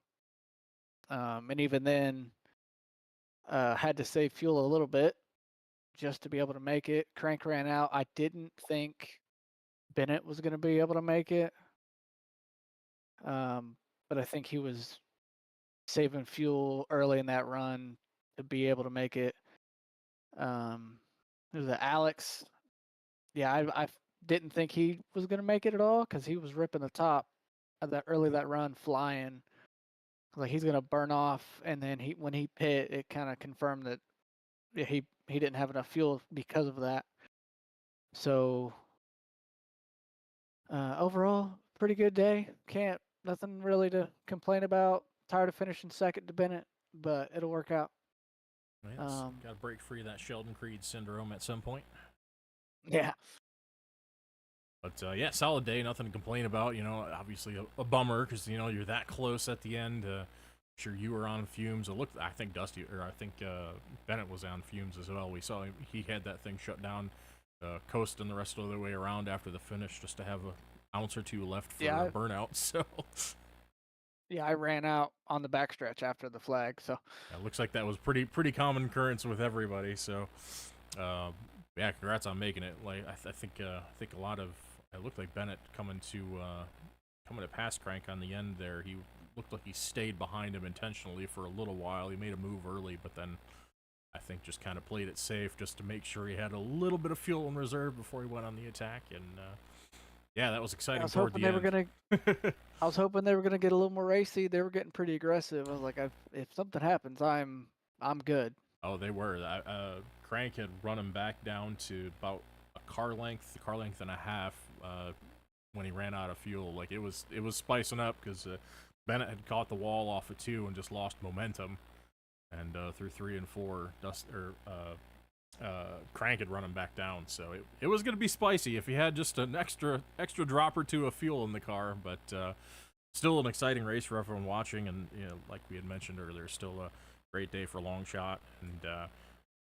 And even then, had to save fuel a little bit just to be able to make it. Crank ran out. I didn't think Bennett was going to be able to make it, but I think he was saving fuel early in that run to be able to make it. There's Alex. Yeah, I didn't think he was going to make it at all because he was ripping the top of that run flying. Like he's going to burn off, and then when he pit, it kind of confirmed that he didn't have enough fuel because of that. So overall, pretty good day. Nothing really to complain about. Tired of finishing second to Bennett, but it'll work out. Yes, got to break free of that Sheldon Creed syndrome at some point. Yeah. But yeah, solid day. Nothing to complain about. You know, obviously a bummer because you know you're that close at the end. Sure, you were on fumes. I think Bennett was on fumes as well. We saw he had that thing shut down, coasting the rest of the way around after the finish just to have an ounce or two left for a burnout. So. Yeah, I ran out on the backstretch after the flag, so. Yeah, it looks like that was pretty common occurrence with everybody. So, yeah, congrats on making it. Like I think a lot of it looked like Bennett coming to pass Crank on the end there. He looked like he stayed behind him intentionally for a little while. He made a move early, but then I think just kind of played it safe just to make sure he had a little bit of fuel in reserve before he went on the attack. And yeah, that was exciting. I was hoping they were gonna get a little more racy. They were getting pretty aggressive. I was like, if something happens, I'm good. Oh, they were. Crank had run him back down to about a car length and a half when he ran out of fuel. Like it was spicing up because Bennett had caught the wall off of 2 and just lost momentum. And through 3 and 4, Crank had run him back down, so it was going to be spicy if he had just an extra drop or 2 of fuel in the car. But still an exciting race for everyone watching, and you know, like we had mentioned earlier, still a great day for long shot. And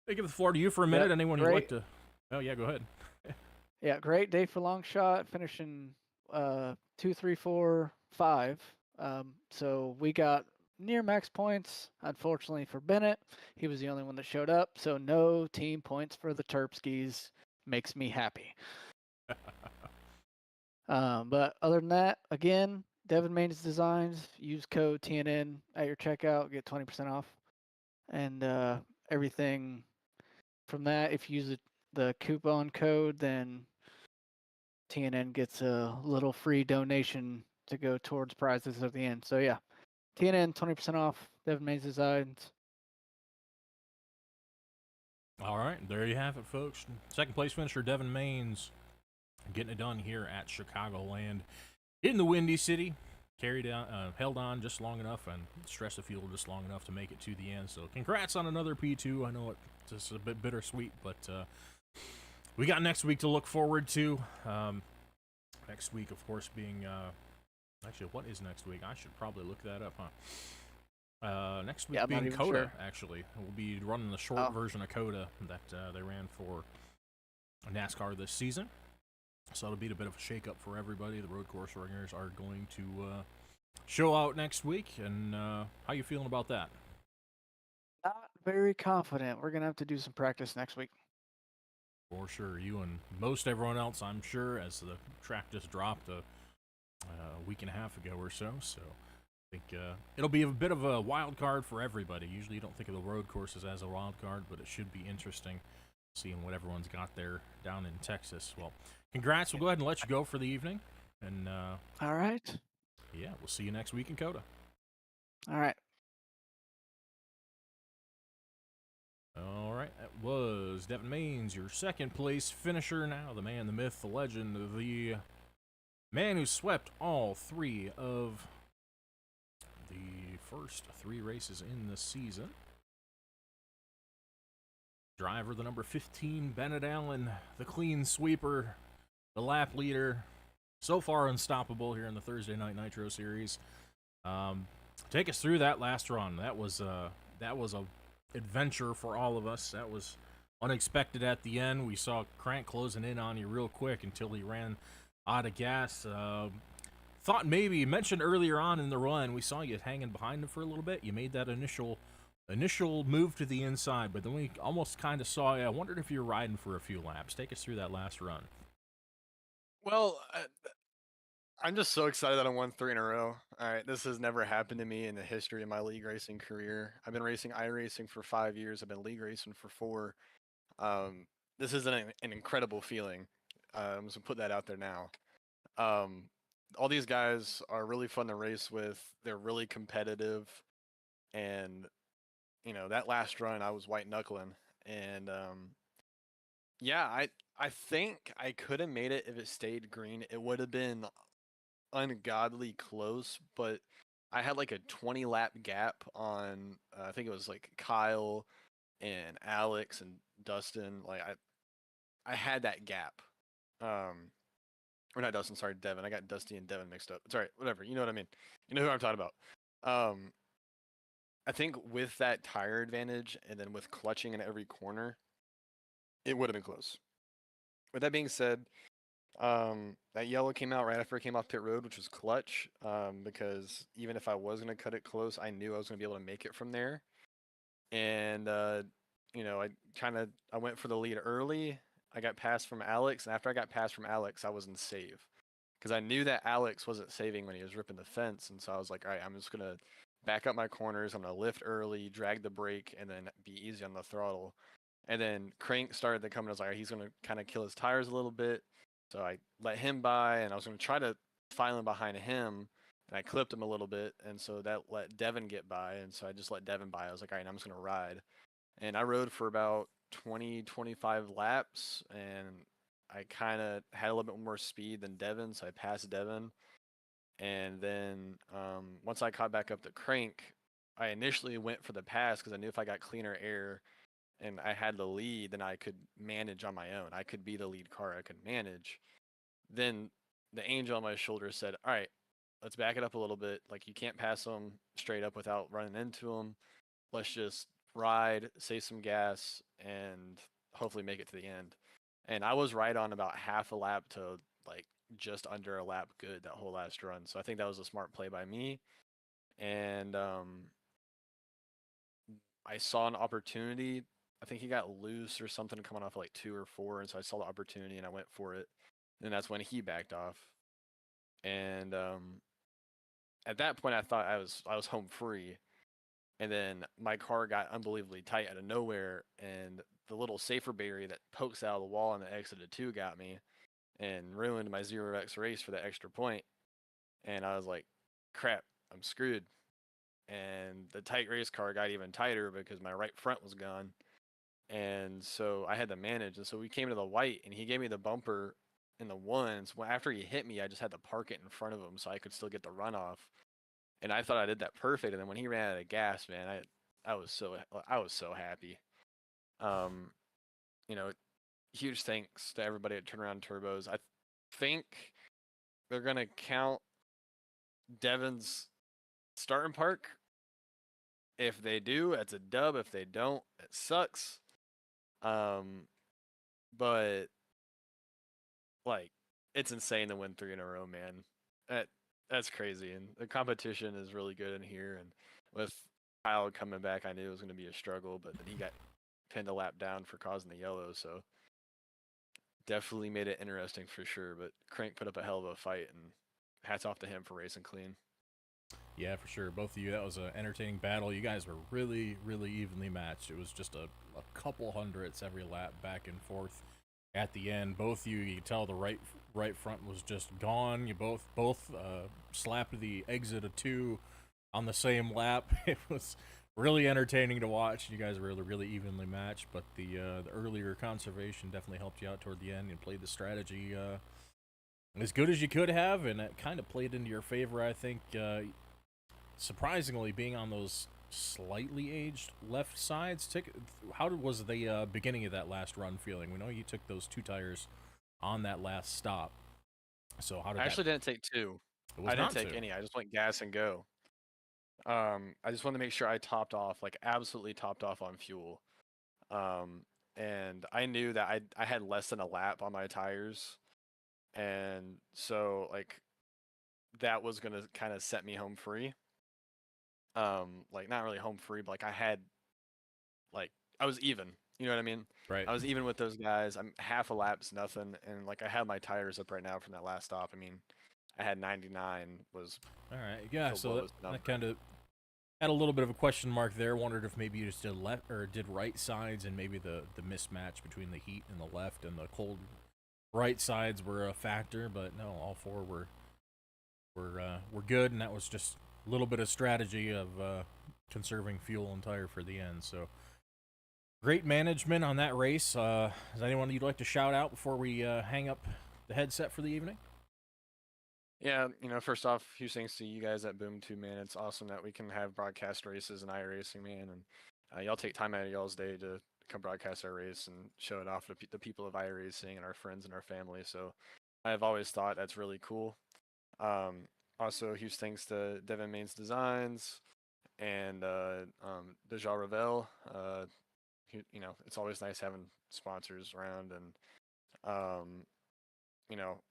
I give the floor to you for a minute. Anyone who'd like to? Oh yeah, go ahead. Yeah, great day for long shot, finishing 2, 3, 4, 5. So we got near max points. Unfortunately for Bennett, he was the only one that showed up, so no team points for the Terpskis. Makes me happy. But other than that, again, Devin Maines Designs, use code TNN at your checkout, get 20% off. And everything from that, if you use the coupon code, then TNN gets a little free donation to go towards prizes at the end. So yeah, TNN 20% off, Devin Maines Designs. All right, there you have it, folks. Second place finisher Devin Maines getting it done here at Chicagoland in the Windy City. Held on just long enough and stressed the field just long enough to make it to the end. So congrats on another P2. I know it's just a bit bittersweet, but we got next week to look forward to. Next week, of course, being actually, what is next week? I should probably look that up, huh? Next week being Coda, sure. Actually. We'll be running the short version of Coda that they ran for NASCAR this season. So it'll be a bit of a shake-up for everybody. The road course ringers are going to show out next week. And how you feeling about that? Not very confident. We're going to have to do some practice next week. For sure. You and most everyone else, I'm sure, as the track just dropped a week and a half ago or so. So I think it'll be a bit of a wild card for everybody. Usually you don't think of the road courses as a wild card, but it should be interesting seeing what everyone's got there down in Texas. Well, congrats. We'll go ahead and let you go for the evening. And all right. Yeah, we'll see you next week in Coda. All right. All right, that was Devin Maines, your second place finisher. Now the man, the myth, the legend, the man who swept all 3 of the first 3 races in the season. Driver, the number 15, Bennett Allen, the clean sweeper, the lap leader, so far unstoppable here in the Thursday Night Nitro Series. Take us through that last run. That was a adventure for all of us. That was unexpected at the end. We saw Crank closing in on you real quick until he ran out of gas. Thought maybe, mentioned earlier on in the run, we saw you hanging behind him for a little bit. You made that initial initial move to the inside, but then we almost kind of saw you. I wondered if you were riding for a few laps. Take us through that last run. Well, I'm just so excited that I won 3 in a row. All right, this has never happened to me in the history of my league racing career. I've been racing iRacing for 5 years. I've been league racing for 4. This is an incredible feeling. So put that out there now. All these guys are really fun to race with. They're really competitive, and that last run I was white knuckling, and yeah, I think I could have made it if it stayed green. It would have been ungodly close, but I had like a 20 lap gap on I think it was like Kyle and Alex and Dustin. Like I had that gap. Or not Dustin, sorry, Devin. I got Dusty and Devin mixed up. It's all right, whatever. You know what I mean. You know who I'm talking about. I think with that tire advantage and then with clutching in every corner, it would have been close. With that being said, that yellow came out right after it came off pit road, which was clutch. Because even if I was gonna cut it close, I knew I was gonna be able to make it from there. And I went for the lead early. I got passed from Alex, and after I got passed from Alex, I was in save because I knew that Alex wasn't saving when he was ripping the fence, and so I was like, all right, I'm just gonna back up my corners. I'm gonna lift early, drag the brake, and then be easy on the throttle. And then Crank started to come, and I was like, all right, he's gonna kind of kill his tires a little bit. So I let him by, and I was gonna try to file in behind him, and I clipped him a little bit, and so that let Devin get by, and so I just let Devin by. I was like, all right, I'm just gonna ride. And I rode for about 20, 25 laps, and I kind of had a little bit more speed than Devin, so I passed Devin. And then once I caught back up to Crank, I initially went for the pass because I knew if I got cleaner air and I had the lead, then I could manage on my own. I could be the lead car. I could manage. Then the angel on my shoulder said, all right, let's back it up a little bit. Like, you can't pass them straight up without running into them. Let's just ride, save some gas, and hopefully make it to the end. And I was right on about half a lap to like just under a lap good that whole last run. So I think that was a smart play by me. And I saw an opportunity. I think he got loose or something coming off like 2 or 4, and so I saw the opportunity and I went for it. And that's when he backed off. And at that point, I thought I was home free. And then my car got unbelievably tight out of nowhere, and the little safer barrier that pokes out of the wall on the exit of 2 got me and ruined my 0x race for that extra point. And I was like, crap, I'm screwed. And the tight race car got even tighter because my right front was gone. And so I had to manage. And so we came to the white, and he gave me the bumper in the ones. Well, after he hit me, I just had to park it in front of him so I could still get the runoff. And I thought I did that perfect. And then when he ran out of gas, man, I was so happy. Huge thanks to everybody at Turnaround Turbos. I think they're gonna count Devin's starting park. If they do, it's a dub. If they don't, it sucks. But like, it's insane to win 3 in a row, man. That's crazy, and the competition is really good in here. And with Kyle coming back, I knew it was going to be a struggle, but then he got pinned a lap down for causing the yellow, so definitely made it interesting for sure. But Crank put up a hell of a fight, and hats off to him for racing clean. Yeah, for sure. Both of you, that was an entertaining battle. You guys were really, really evenly matched. It was just a couple hundredths every lap back and forth. At the end, both of you could tell the right front was just gone. You both slapped the exit of 2 on the same lap. It was really entertaining to watch. You guys were really, really evenly matched, but the earlier conservation definitely helped you out toward the end and played the strategy as good as you could have, and it kind of played into your favor, I think. Surprisingly, being on those slightly aged left sides, how was the beginning of that last run feeling? We know you took those 2 tires on that last stop. So how did I actually didn't take 2. I didn't take any. I just went gas and go. I just wanted to make sure I topped off, like absolutely topped off on fuel. And I knew that I had less than a lap on my tires, and so like that was gonna kind of set me home free. Like not really home free, but like I had like I was even. You know what I mean? Right. I was even with those guys. I'm half a lap's nothing, and like I have my tires up right now from that last stop. I mean, I had 99 was All right. Yeah. the So lowest that number. kind of had a little bit of a question mark there. Wondered if maybe you just did left or did right sides, and maybe the mismatch between the heat and the left and the cold right sides were a factor. But no, all four were good, and that was just a little bit of strategy of conserving fuel and tire for the end. So great management on that race. Is anyone you'd like to shout out before we hang up the headset for the evening? Yeah, first off, huge thanks to you guys at BoomTube, man. It's awesome that we can have broadcast races and iRacing, man. And y'all take time out of y'all's day to come broadcast our race and show it off to the people of iRacing and our friends and our family. So I've always thought that's really cool. Also, huge thanks to Devin Main's Designs and Déjà Revél. It's always nice having sponsors around, and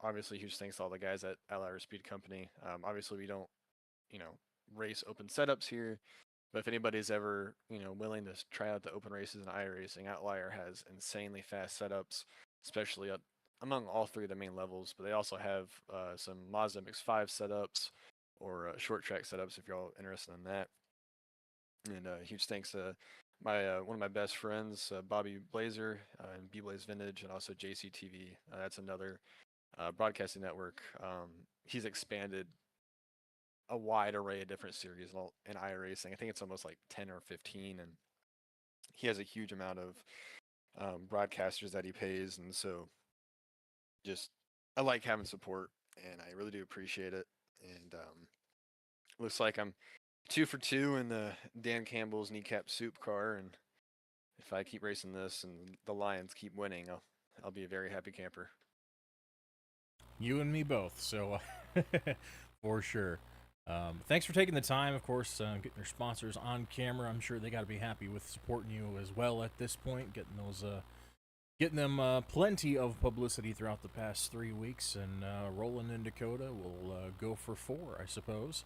obviously huge thanks to all the guys at Outlier Speed Company. Obviously we don't, race open setups here, but if anybody's ever, willing to try out the open races in iRacing, Outlier has insanely fast setups, especially among all three of the main levels, but they also have some Mazda MX-5 setups or short track setups if you're all interested in that. And huge thanks to my one of my best friends, Bobby Blazer, and B-Blaze Vintage, and also JCTV. That's another broadcasting network. He's expanded a wide array of different series in iRacing. I think it's almost like 10 or 15, and he has a huge amount of broadcasters that he pays, and so just I like having support, and I really do appreciate it. And looks like I'm 2 for 2 in the Dan Campbell's kneecap soup car, and if I keep racing this and the Lions keep winning, I'll be a very happy camper. You and me both, so for sure. Thanks for taking the time, of course, getting your sponsors on camera. I'm sure they got to be happy with supporting you as well at this point, getting them plenty of publicity throughout the past 3 weeks, and rolling in Dakota will go for 4, I suppose.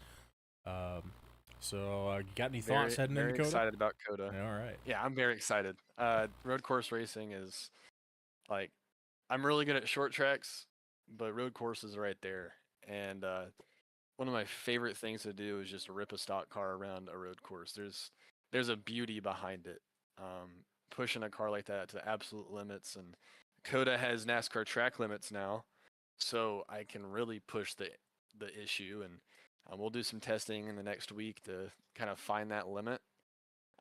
So, got any thoughts heading into Dakota? Very excited about Coda. All right. Yeah, I'm very excited. Road course racing is like, I'm really good at short tracks, but road courses are right there. And one of my favorite things to do is just rip a stock car around a road course. There's a beauty behind it. Pushing a car like that to the absolute limits, and Coda has NASCAR track limits now, so I can really push the issue, and we'll do some testing in the next week to kind of find that limit.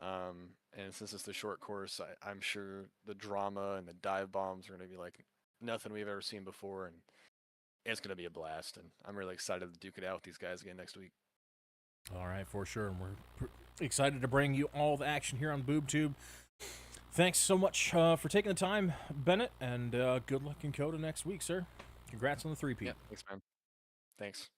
And since it's the short course, I'm sure the drama and the dive bombs are going to be like nothing we've ever seen before, and it's going to be a blast. And I'm really excited to duke it out with these guys again next week. All right, for sure. And we're excited to bring you all the action here on BoobTube. Thanks so much for taking the time, Bennett, and good luck in Coda next week, sir. Congrats on the 3-peat. Yeah, thanks, man. Thanks.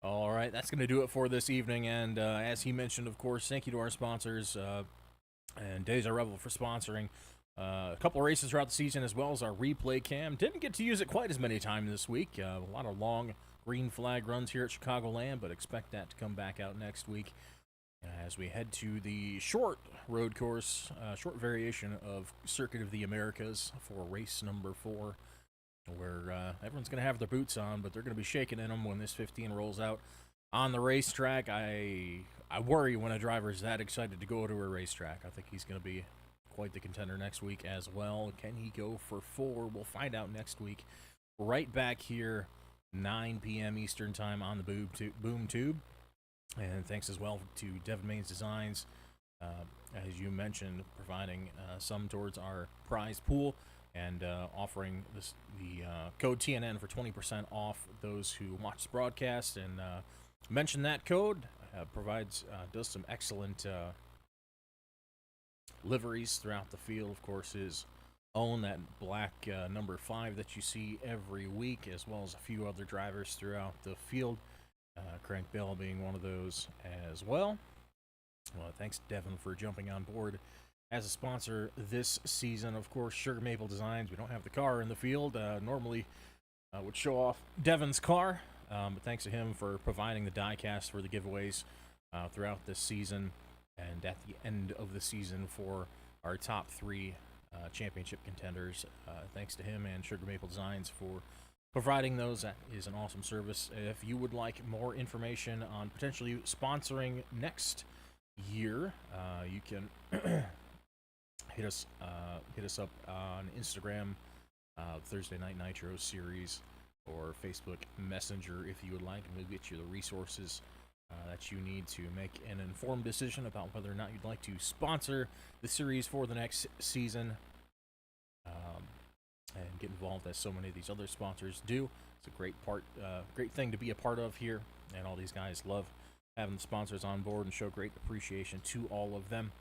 All right, that's going to do it for this evening. And as he mentioned, of course, thank you to our sponsors and Déjà Revél for sponsoring a couple of races throughout the season, as well as our replay cam. Didn't get to use it quite as many times this week. A lot of long green flag runs here at Chicagoland, but expect that to come back out next week as we head to the short road course, short variation of Circuit of the Americas for race number 4, where everyone's going to have their boots on, but they're going to be shaking in them when this 15 rolls out on the racetrack. I worry when a driver is that excited to go to a racetrack. I think he's going to be quite the contender next week as well. Can he go for 4? We'll find out next week. Right back here, 9 p.m. Eastern Time on the BoomTube. And thanks as well to Devin Main's Designs, as you mentioned, providing some towards our prize pool and offering the code TNN for 20% off those who watch the broadcast. And mention that code. Does some excellent liveries throughout the field. Of course, his own, that black number 5 that you see every week, as well as a few other drivers throughout the field. Crank Bell being one of those as well. Thanks, Devin, for jumping on board as a sponsor this season. Of course, Sugar Maple Designs. We don't have the car in the field. Normally would show off Devin's car, but thanks to him for providing the die cast for the giveaways throughout this season. And at the end of the season for our top 3 championship contenders, thanks to him and Sugar Maple Designs for providing those. That is an awesome service. If you would like more information on potentially sponsoring next year, you can hit us up on Instagram, Thursday Night Nitro Series, or Facebook Messenger if you would like, and we'll get you the resources that you need to make an informed decision about whether or not you'd like to sponsor the series for the next season, and get involved as so many of these other sponsors do. It's a great thing to be a part of here, and all these guys love having the sponsors on board and show great appreciation to all of them.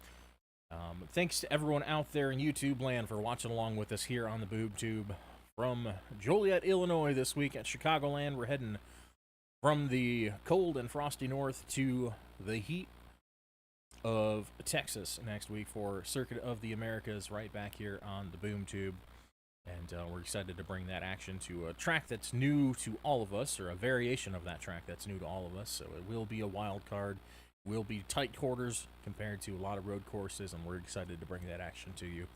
Thanks to everyone out there in YouTube land for watching along with us here on the Boob Tube. From Joliet, Illinois this week at Chicagoland, we're heading from the cold and frosty north to the heat of Texas next week for Circuit of the Americas right back here on the Boom Tube. And we're excited to bring that action to a track that's new to all of us, or a variation of that track that's new to all of us. So it will be a wild card, will be tight quarters compared to a lot of road courses, and we're excited to bring that action to you.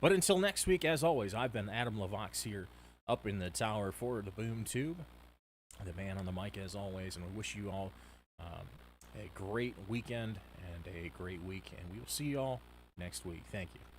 But until next week, as always, I've been Adam LeVox here up in the tower for the Boom Tube, the man on the mic as always, and we wish you all a great weekend and a great week, and we will see you all next week. Thank you.